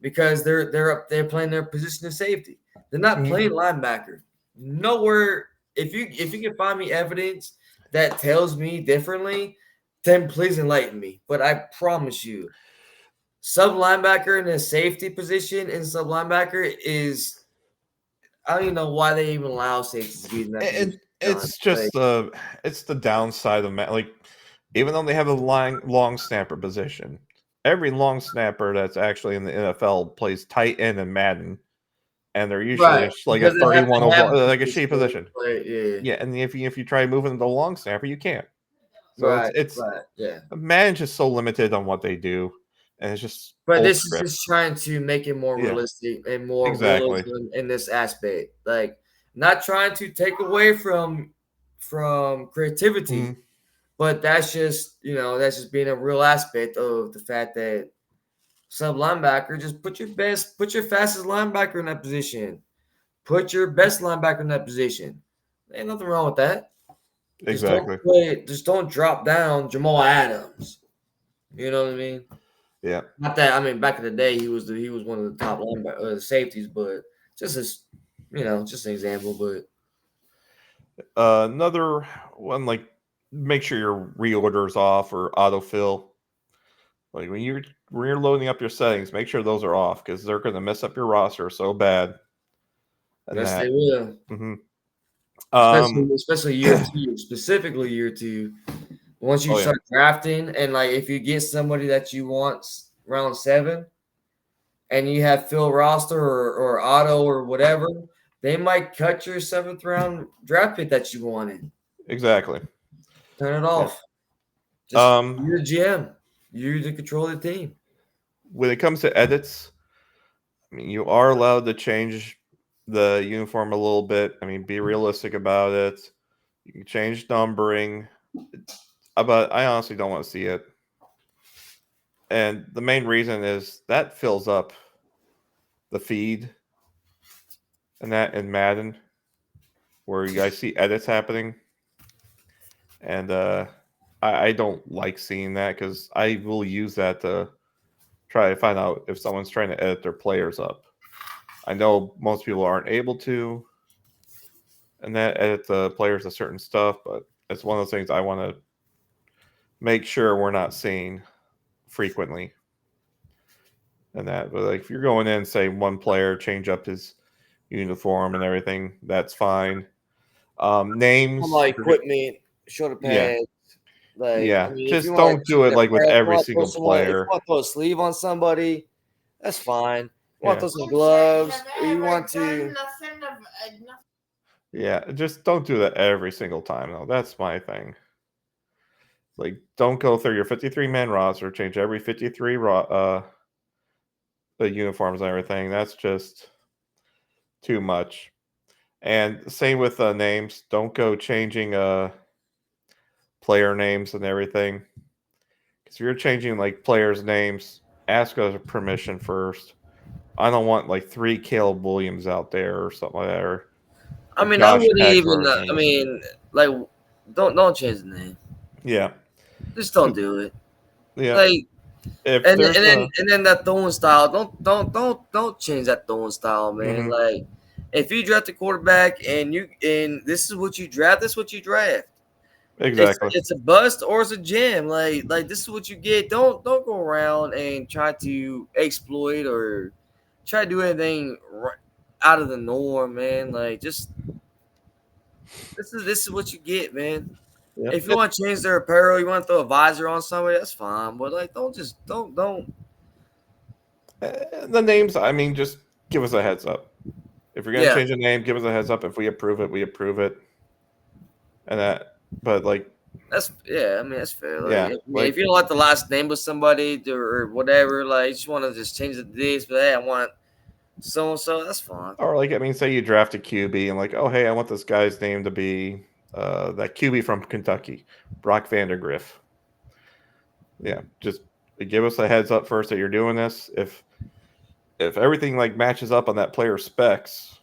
because they're playing their position of safety. They're not playing linebacker. Nowhere. If you can find me evidence that tells me differently, then please enlighten me. But I promise you, sub linebacker in a safety position in sub linebacker is, I don't even know why they even allow safeties to be in that position. It's just it's the downside of like, even though they have a long snapper position, every long snapper that's actually in the NFL plays tight end in Madden, and they're usually like a 31 overall, like a shitty position. Yeah, and if you try moving the long snapper, you can't. So Madden's just so limited on what they do, and it's just. But this is just trying to make it more realistic and more realism in this aspect. Like, not trying to take away from creativity, but that's just being a real aspect of the fact that sub linebacker, just put your fastest linebacker in that position. Put your best linebacker in that position. Ain't nothing wrong with that. Exactly. Just don't drop down Jamal Adams. You know what I mean? Yeah. Not that, I mean, back in the day he was one of the top safeties, but just as Just an example, but Another one, like make sure your reorders off or autofill. Like when you're loading up your settings, make sure those are off because they're going to mess up your roster so bad. And yes, they that, will. hmm Especially year two, specifically year two. Once you oh yeah, start drafting, and like if you get somebody that you want round 7, and you have Phil roster or Otto or whatever, they might cut your 7th round draft pick that you wanted. exactly. Turn it Yeah. off. Just Um, you're the GM. You're the control of the team. when it comes to edits, I mean, you are allowed to change the uniform a little bit. I mean, be realistic about it. You can change numbering, but I honestly don't want to see it. And the main reason is that fills up the feed and that in Madden, where you guys see edits happening. And I don't like seeing that because I will use that to try to find out if someone's trying to edit their players up. I know most people aren't able to, and that edit the players to certain stuff, but it's one of those things I want to make sure we're not seeing frequently. And that, but like if you're going in, say one player change up his uniform and everything, that's fine. Names, Like equipment, shoulder yeah, pads. Like, I yeah. mean, if you Just want don't to do change it the like with press, every single if you player. want to throw a sleeve on somebody, that's fine. You want Yeah, to throw some gloves, or you want to. yeah. Just don't do that every single time, though. That's my thing. Like, don't go through your 53 man roster, change every 53 the uniforms and everything. That's just too much. And same with names. Don't go changing player names and everything. Because if you're changing like players' names, ask us permission first. I don't want like 3 Caleb Williams out there or something like that, I or mean, I Josh wouldn't even. Eckler. I mean, like, don't change the name. Yeah, Just don't do it. yeah. Like, If and there's a, then that throwing style. Don't change that throwing style, man. mhm, Like, if you draft a quarterback and this is what you draft, this is what you draft. exactly. It's a bust or it's a gem. Like this is what you get. Don't go around and try to exploit or try to do anything out of the norm, man. Like just this is what you get, man. Yeah. If you want to change their apparel, you want to throw a visor on somebody, that's fine. But like, don't. The names, I mean, just give us a heads up. If you're gonna Yeah, change a name, give us a heads up. If we approve it, we approve it. And that, but like, yeah. I mean, that's fair. Like, yeah, I mean, if like, you don't like the last name of somebody or whatever, like, you just want to just change the this, but hey, I want so and so. That's fine. or like, I mean, say you draft a QB and like, oh hey, I want this guy's name to be that QB from Kentucky, Brock Vandergriff. Yeah, just give us a heads up first that you're doing this. If everything like matches up on that player's specs,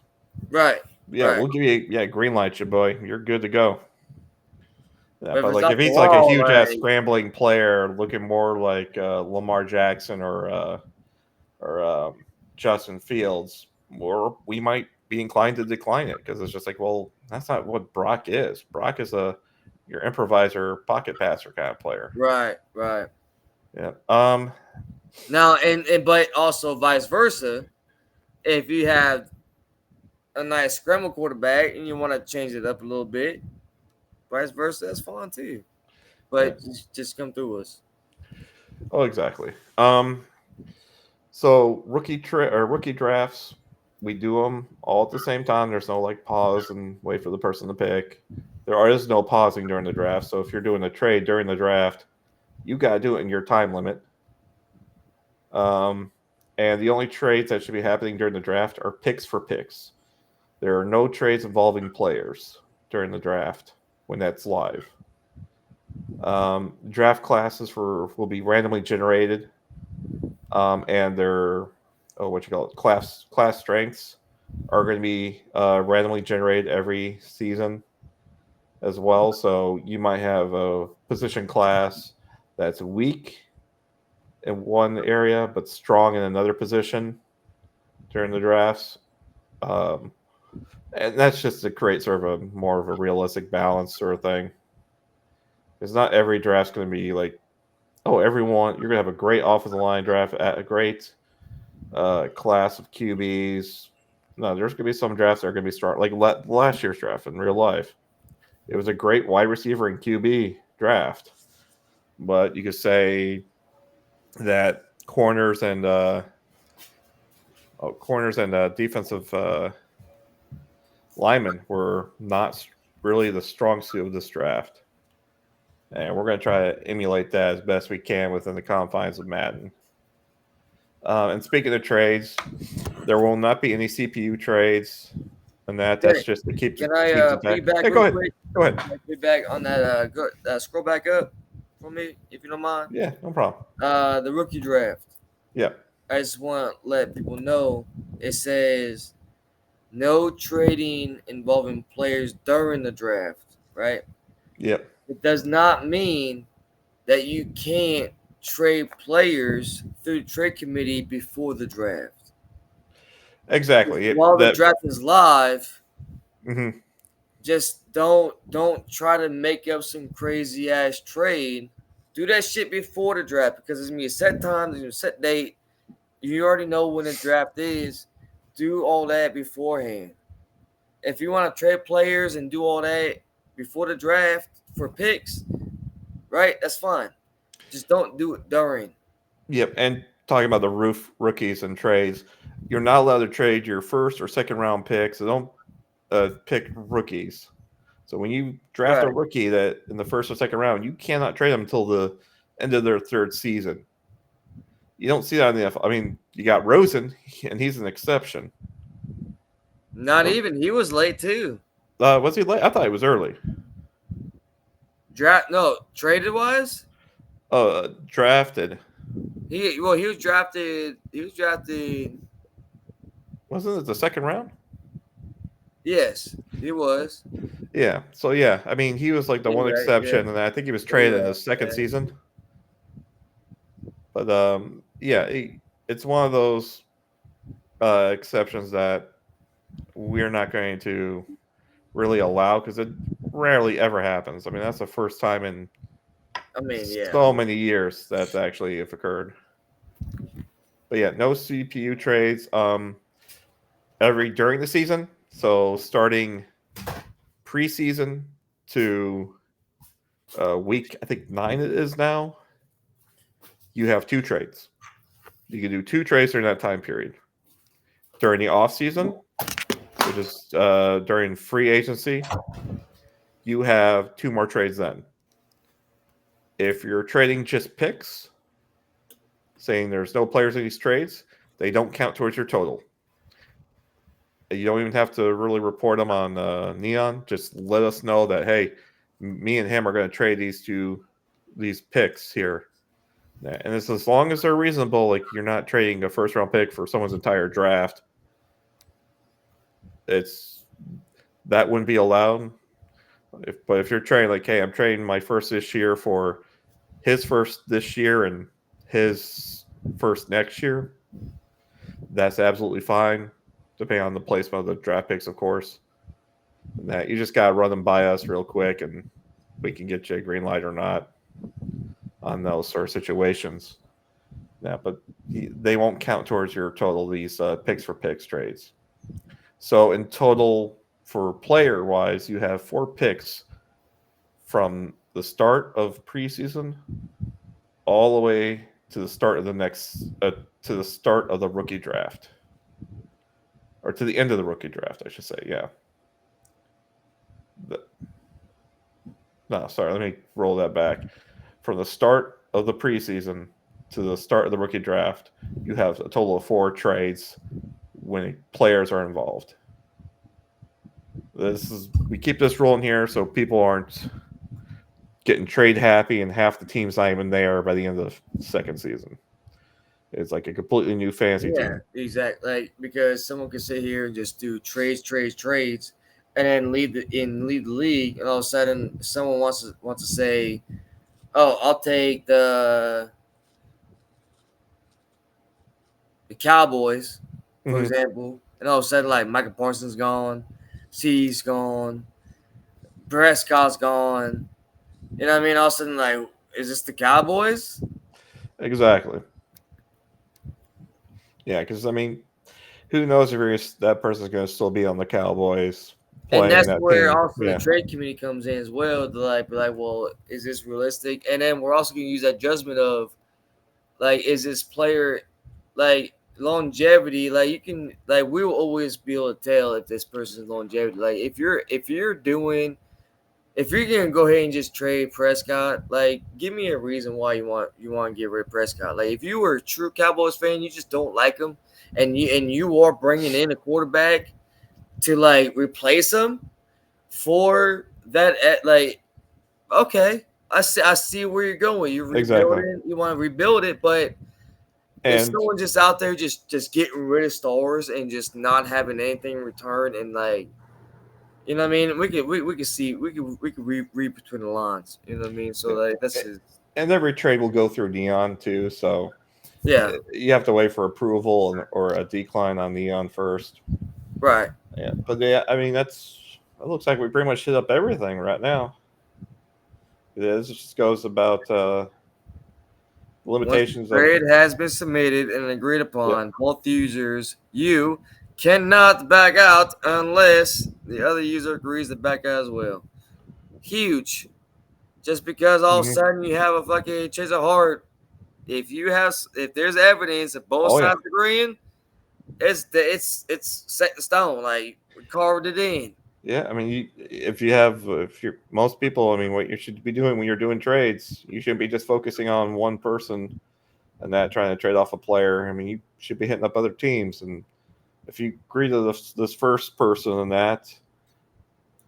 Right, yeah, right. we'll give you green light, you boy. You're good to go. Yeah, But if but it's like off if the he's like a wall, huge ass like scrambling player, looking more like Lamar Jackson or Justin Fields, or we might be inclined to decline it because it's just like, well, that's not what Brock is. Brock is your improviser, pocket passer kind of player. right, right. Yeah. Now, and but also vice versa. If you have a nice scramble quarterback and you want to change it up a little bit, vice versa, that's fine too. Yeah. But just come through us. Oh, exactly. So rookie drafts, we do them all at the same time. There's no like pause and wait for the person to pick. Is no pausing during the draft. So if you're doing a trade during the draft, you got to do it in your time limit. Um, and the only trades that should be happening during the draft are picks for picks. There are no trades involving players during the draft when that's live. Draft classes will be randomly generated, and their class strengths are going to be randomly generated every season as well. So you might have a position class that's weak in one area but strong in another position during the drafts. Um, And that's just to create sort of a more of a realistic balance sort of thing. Because not every draft's going to be like, oh, everyone, you're going to have a great offensive line draft, a great class of QBs. No, there's going to be some drafts that are going to be strong. Like last year's draft in real life. It was a great wide receiver and QB draft. But you could say that corners and defensive linemen were not really the strong suit of this draft. And we're going to try to emulate that as best we can within the confines of Madden. And speaking of trades, there will not be any CPU trades, and that's just to keep the Can I teams intact. feedback Yeah, real go ahead. quick? Go ahead. Can I feedback on that. Scroll back up for me, if you don't mind. Yeah, no problem. The rookie draft. Yeah. I just want to let people know it says no trading involving players during the draft, right? Yep. It does not mean that you can't trade players through the trade committee before the draft. Exactly. While the draft is live, mm-hmm. just don't try to make up some crazy ass trade. Do that shit before the draft because it's gonna be a set time, there's a set date. You already know when the draft is. Do all that beforehand. If you want to trade players and do all that before the draft for picks, right? That's fine. Just don't do it during. Yep. And talking about the rookies and trades, you're not allowed to trade your first or second round picks. So don't pick rookies. So when you draft a rookie that in the first or second round, you cannot trade them until the end of their third season. You don't see that in the NFL. I mean, you got Rosen, and he's an exception. Not even. He was late too. Was he late? I thought he was early. Traded wise. Drafted. He was drafted. He was drafted. Wasn't it the second round? Yes, he was. Yeah. So yeah, I mean, he was like the one exception, and I think he was traded in the second season. But yeah, it's one of those exceptions that we're not going to really allow because it rarely ever happens. I mean, that's the first time in so many years that's actually have occurred. But yeah, no CPU trades during the season. So starting preseason to week, I think 9 it is now, you have 2 trades. You can do 2 trades during that time period. During the off season, which is during free agency, you have 2 more trades then. If you're trading just picks, saying there's no players in these trades, they don't count towards your total. You don't even have to really report them on Neon. Just let us know that, hey, me and him are going to trade these picks here. And it's as long as they're reasonable, like you're not trading a first-round pick for someone's entire draft. That wouldn't be allowed. But if you're trading, like, hey, I'm trading my first this year for his first this year and his first next year, that's absolutely fine, depending on the placement of the draft picks, of course. And that you just gotta run them by us real quick, and we can get you a green light or not on those sort of situations. Yeah, but they won't count towards your total, these picks for picks trades. So in total, for player wise, you have 4 picks from the start of preseason all the way to the start of to the start of the rookie draft, or to the end of the rookie draft, I should say. Yeah. No, sorry. Let me roll that back. From the start of the preseason to the start of the rookie draft, you have a total of 4 trades when players are involved. We keep this rolling here so people aren't getting trade happy and half the team's not even there by the end of the second season. It's like a completely new fantasy team. Exactly. Like, because someone could sit here and just do trades, and then lead the league, and all of a sudden someone wants to say, "Oh, I'll take the Cowboys, for example, and all of a sudden, like Michael Parsons gone, C's gone, Prescott's gone. You know what I mean? All of a sudden, like, is this the Cowboys? Exactly. Yeah, because I mean, who knows if that person's going to still be on the Cowboys And playing that's that where team? also the Yeah, trade committee comes in as well to be like, well, is this realistic? And then we're also going to use that judgment of like, is this player like longevity? Like you can like we will always be able to tell if this person's longevity. Like if you're gonna go ahead and just trade Prescott, like give me a reason why you want to get rid of Prescott. Like if you were a true Cowboys fan, you just don't like him, and you are bringing in a quarterback to like replace him for that. Like okay, I see where you're going. You're exactly. rebuilding. You want to rebuild it, but if And someone just out there just getting rid of stars and just not having anything in return and like you know what I mean, we could see we could read between the lines. You know what I mean? So like that's just and every trade will go through Neon too, so yeah, you have to wait for approval or a decline on Neon first. right. Yeah, but yeah, I mean it looks like we pretty much hit up everything right now. Yeah, this just goes about Once the limitations of trade has been submitted and agreed yeah, upon, both users, you cannot back out unless the other user agrees to back out as well. Huge. Just because all of a mhm. sudden you have a fucking chase of heart, if there's evidence of both Oh yeah, sides agreeing, it's set in stone. Like we carved it in. yeah. I mean, if you're most people, I mean, what you should be doing when you're doing trades, you shouldn't be just focusing on one person and that trying to trade off a player. I mean, you should be hitting up other teams, and if you agree to this first person and that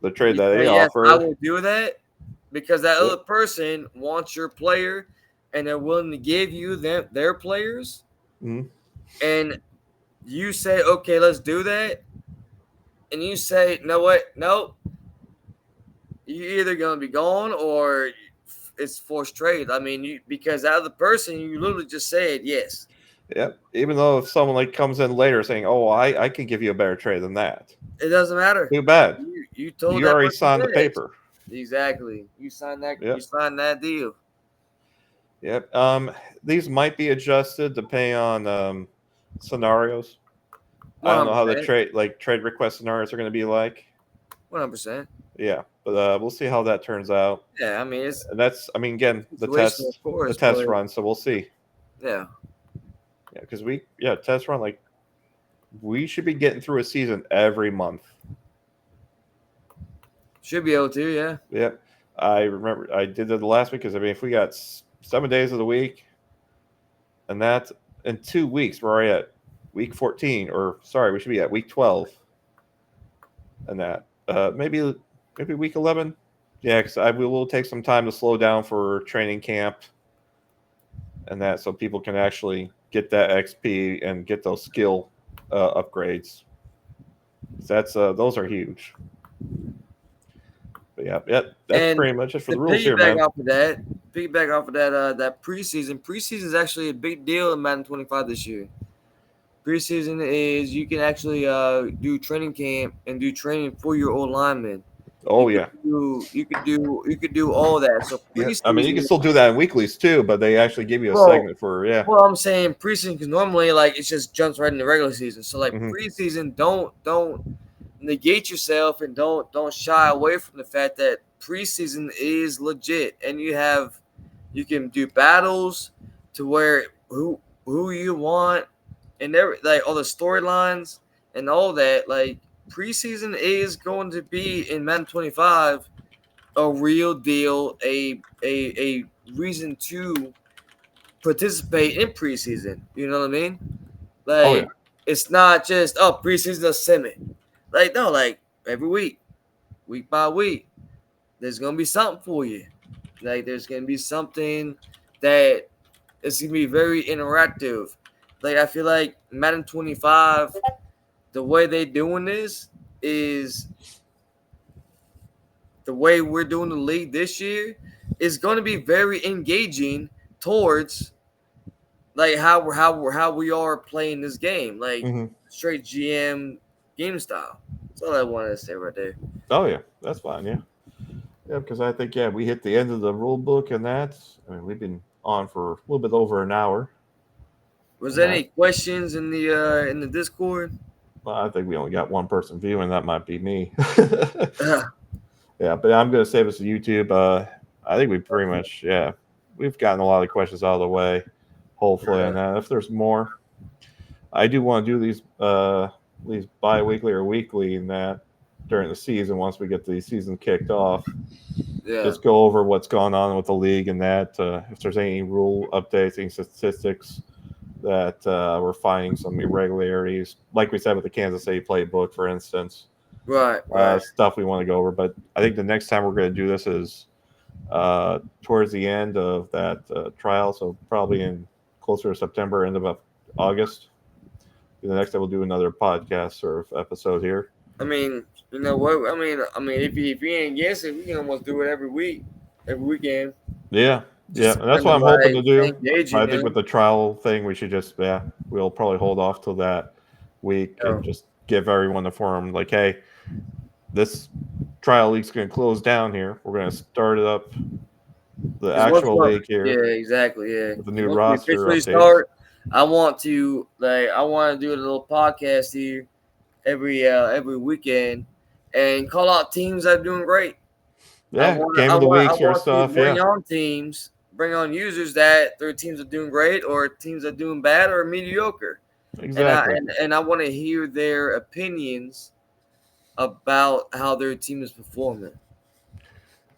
the trade You that they say yes, I offer, will do that because that yep, other person wants your player and they're willing to give you their players, mhm, and you say okay, let's do that, and you say no, what, no, you're either gonna be gone or it's forced trade. I mean, you because that other person you literally just said yes. yep. Even though if someone like comes in later saying, "Oh, I can give you a better trade than that," It doesn't matter. too bad. You told You that already person signed the yes. paper. Exactly. You signed that. You Yep. signed that deal. Yep. These might be adjusted depending on scenarios. I One don't know hundred how the percent. trade request scenarios are going to be like. 100%. Yeah, but we'll see how that turns out. Yeah, I mean it's And that's, I mean, again, situational, of the course, test but run. So we'll see. yeah, Yeah, because test run, like we should be getting through a season every month. should be able to. Yeah, Yep. I remember I did it the last week because I mean, if we got 7 days of the week, and that's in 2 weeks, we're already at week 14, or sorry, we should be at week 12, and that maybe week 11. Yeah, because we will take some time to slow down for training camp and that, so people can actually get that XP and get those skill upgrades. That's those are huge. But yeah, that's and pretty much it for to the rules here, man. piggyback off of that preseason is actually a big deal in Madden 25 this year. Preseason is you can actually do training camp and do training for your old linemen. Oh yeah, You could do all that. So yeah. I mean, you can preseason, still do that in weeklies too, but they actually give you a well, segment for yeah. well, I'm saying preseason because normally like it just jumps right into regular season. So like Hmm. preseason, don't negate yourself and don't shy away from the fact that preseason is legit and you can do battles to where who you want and like all the storylines and all that. Like preseason is going to be in Madden 25 a real deal, a reason to participate in preseason. You know what I mean? Oh yeah, Like it's not just preseason a semi. Like no, like every week by week, there's gonna be something for you. Like there's gonna be something that it's gonna be very interactive. Like I feel like Madden 25, the way they doing this is the way we're doing the league this year is going to be very engaging towards like how we are playing this game, like Hmm. straight GM game style. That's all I wanted to say right there. Oh yeah, that's fine. Yeah, yeah, because I think we hit the end of the rule book, and that's. I mean, we've been on for a little bit over an hour, Was and there that. any questions in the Discord? Well, I think we only got one person viewing. That might be me. Yeah, but I'm going to save us to YouTube. I think we pretty much, we've gotten a lot of questions out of the way. Hopefully, and if there's more, I do want to do these bi-weekly or weekly and that during the season once we get the season kicked off. Yeah. Just go over what's going on with the league and that. If there's any rule updates, any statistics that we're finding some irregularities, like we said with the Kansas City playbook, for instance. Right. Stuff we want to go over. But I think the next time we're going to do this is towards the end of that trial, so probably in closer to September, end of August. The next time we'll do another podcast sort of episode here. I mean, you know what? If you ain't guessing, we can almost do it every week, every weekend. Yeah, Just and that's kind what of I'm hoping to do. engaging, But I think with the trial thing, we should just we'll probably hold off till that week and just give everyone the forum like, hey, this trial league's going to close down here. We're going to start it up the actual league here. Yeah, exactly. Yeah, with the new once roster we updates. start, I want to do a little podcast here every weekend and call out teams that are doing great. Yeah, game of the week sort of stuff. Bring on teams, bring on users that their teams are doing great or teams are doing bad or mediocre. Exactly. And I want to hear their opinions about how their team is performing.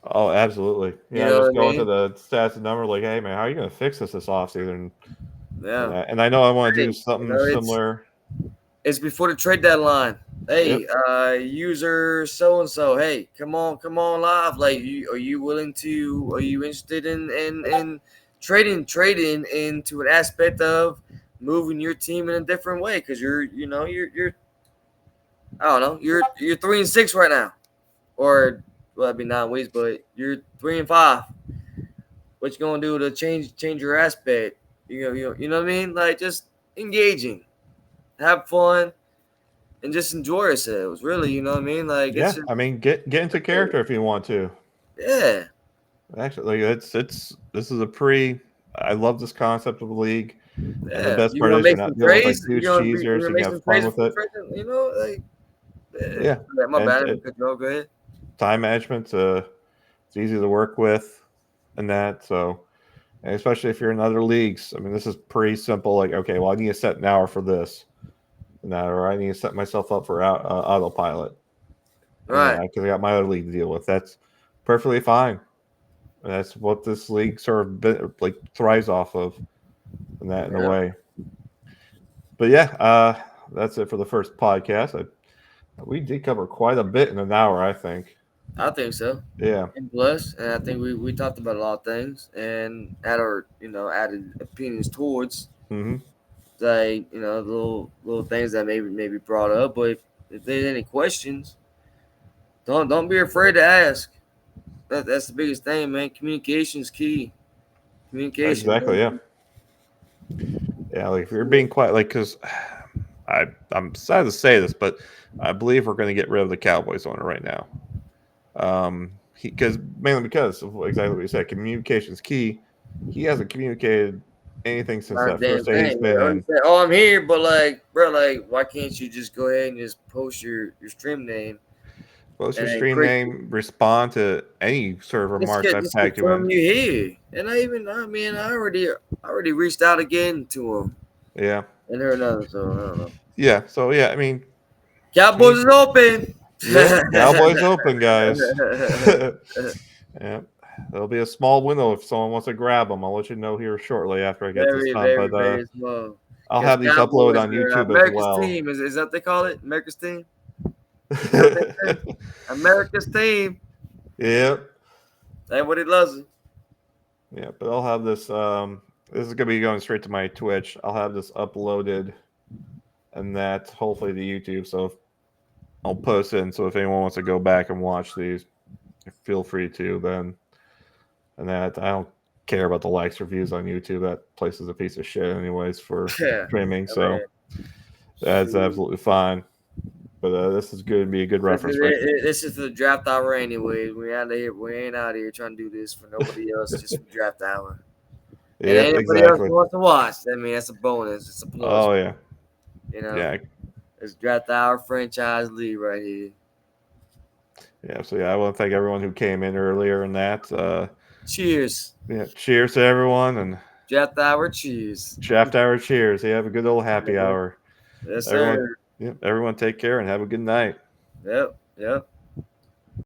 Oh, absolutely. Yeah, just go into the stats and number like, hey, man, how are you going to fix this offseason? Yeah. And I know I want to do something similar. It's before the trade deadline. Hey, user so and so. Hey, come on live. Like, are you interested in trading into an aspect of moving your team in a different way? Because you're I don't know, you're 3-6 right now, or well, that'd be 9 weeks, but you're 3-5. What you gonna do to change your aspect? You know what I mean? Like, just engaging, have fun, and just enjoy ourselves. Really, you know what I mean? Like, it's just, I mean, get into character if you want to. Yeah. Actually, this is a pretty. I love this concept of the league, and the best part is you're not dealing with like huge cheesers. You can have fun with it. You know, like yeah. My bad. Go ahead. Time management. It's easy to work with, and that so. And especially if you're in other leagues, I mean, this is pretty simple. Like, okay, well, I need to set an hour for this, and that, or I need to set myself up for autopilot, right? Because I got my other league to deal with. That's perfectly fine. And that's what this league sort of like thrives off of, in a way. But yeah, that's it for the first podcast. We did cover quite a bit in an hour, I think. I think so. Yeah. And plus, and I think we talked about a lot of things and had our added opinions towards like little things that maybe brought up. But if there's any questions, don't be afraid to ask. That's the biggest thing, man. Communication is key. Communication. Exactly. Man. Yeah. Like if you're being quiet, like because I'm sad to say this, but I believe we're going to get rid of the Cowboys owner right now. Mainly because of exactly what you said, communication is key. He hasn't communicated anything since that first day he's been in. Said, I'm here, but like, bro, like, why can't you just go ahead and just post your stream name? Post your stream name. Respond to any sort of remarks I've tagged you in. You here, and I already reached out again to him. Yeah. And heard another, so I don't know. Yeah. So yeah, I mean, Cowboys is open. Yeah, Cowboys open, guys. Yeah, there'll be a small window if someone wants to grab them. I'll let you know here shortly after I get this done. Very small. I'll have these uploaded on YouTube America's as well. Team is that what they call it? America's Team. America's Team. Yep. Everybody loves it. Yeah, but I'll have this. This is gonna be going straight to my Twitch. I'll have this uploaded, and that hopefully to YouTube. So I'll post it. And so if anyone wants to go back and watch these, feel free to then. And that care about the likes or views on YouTube. That place is a piece of shit, anyways, for Yeah, streaming. I So mean, that's shoot. absolutely fine. But this is going to be a good reference, right? This is the draft hour anyway. We out of here. We ain't out here trying to do this for nobody else. Just for draft hour. And Yep, anybody else exactly. who wants to watch, I mean, that's a bonus. It's a plus. Oh yeah, You know, yeah, it's draft hour franchise league right here. yeah. So I want to thank everyone who came in earlier and that. Cheers. Yeah, cheers to everyone and Draft hour. Cheers. Shaft Hour. Cheers. You have a good old happy hour. Yes, Everyone, sir. everyone take care and have a good night. Yep.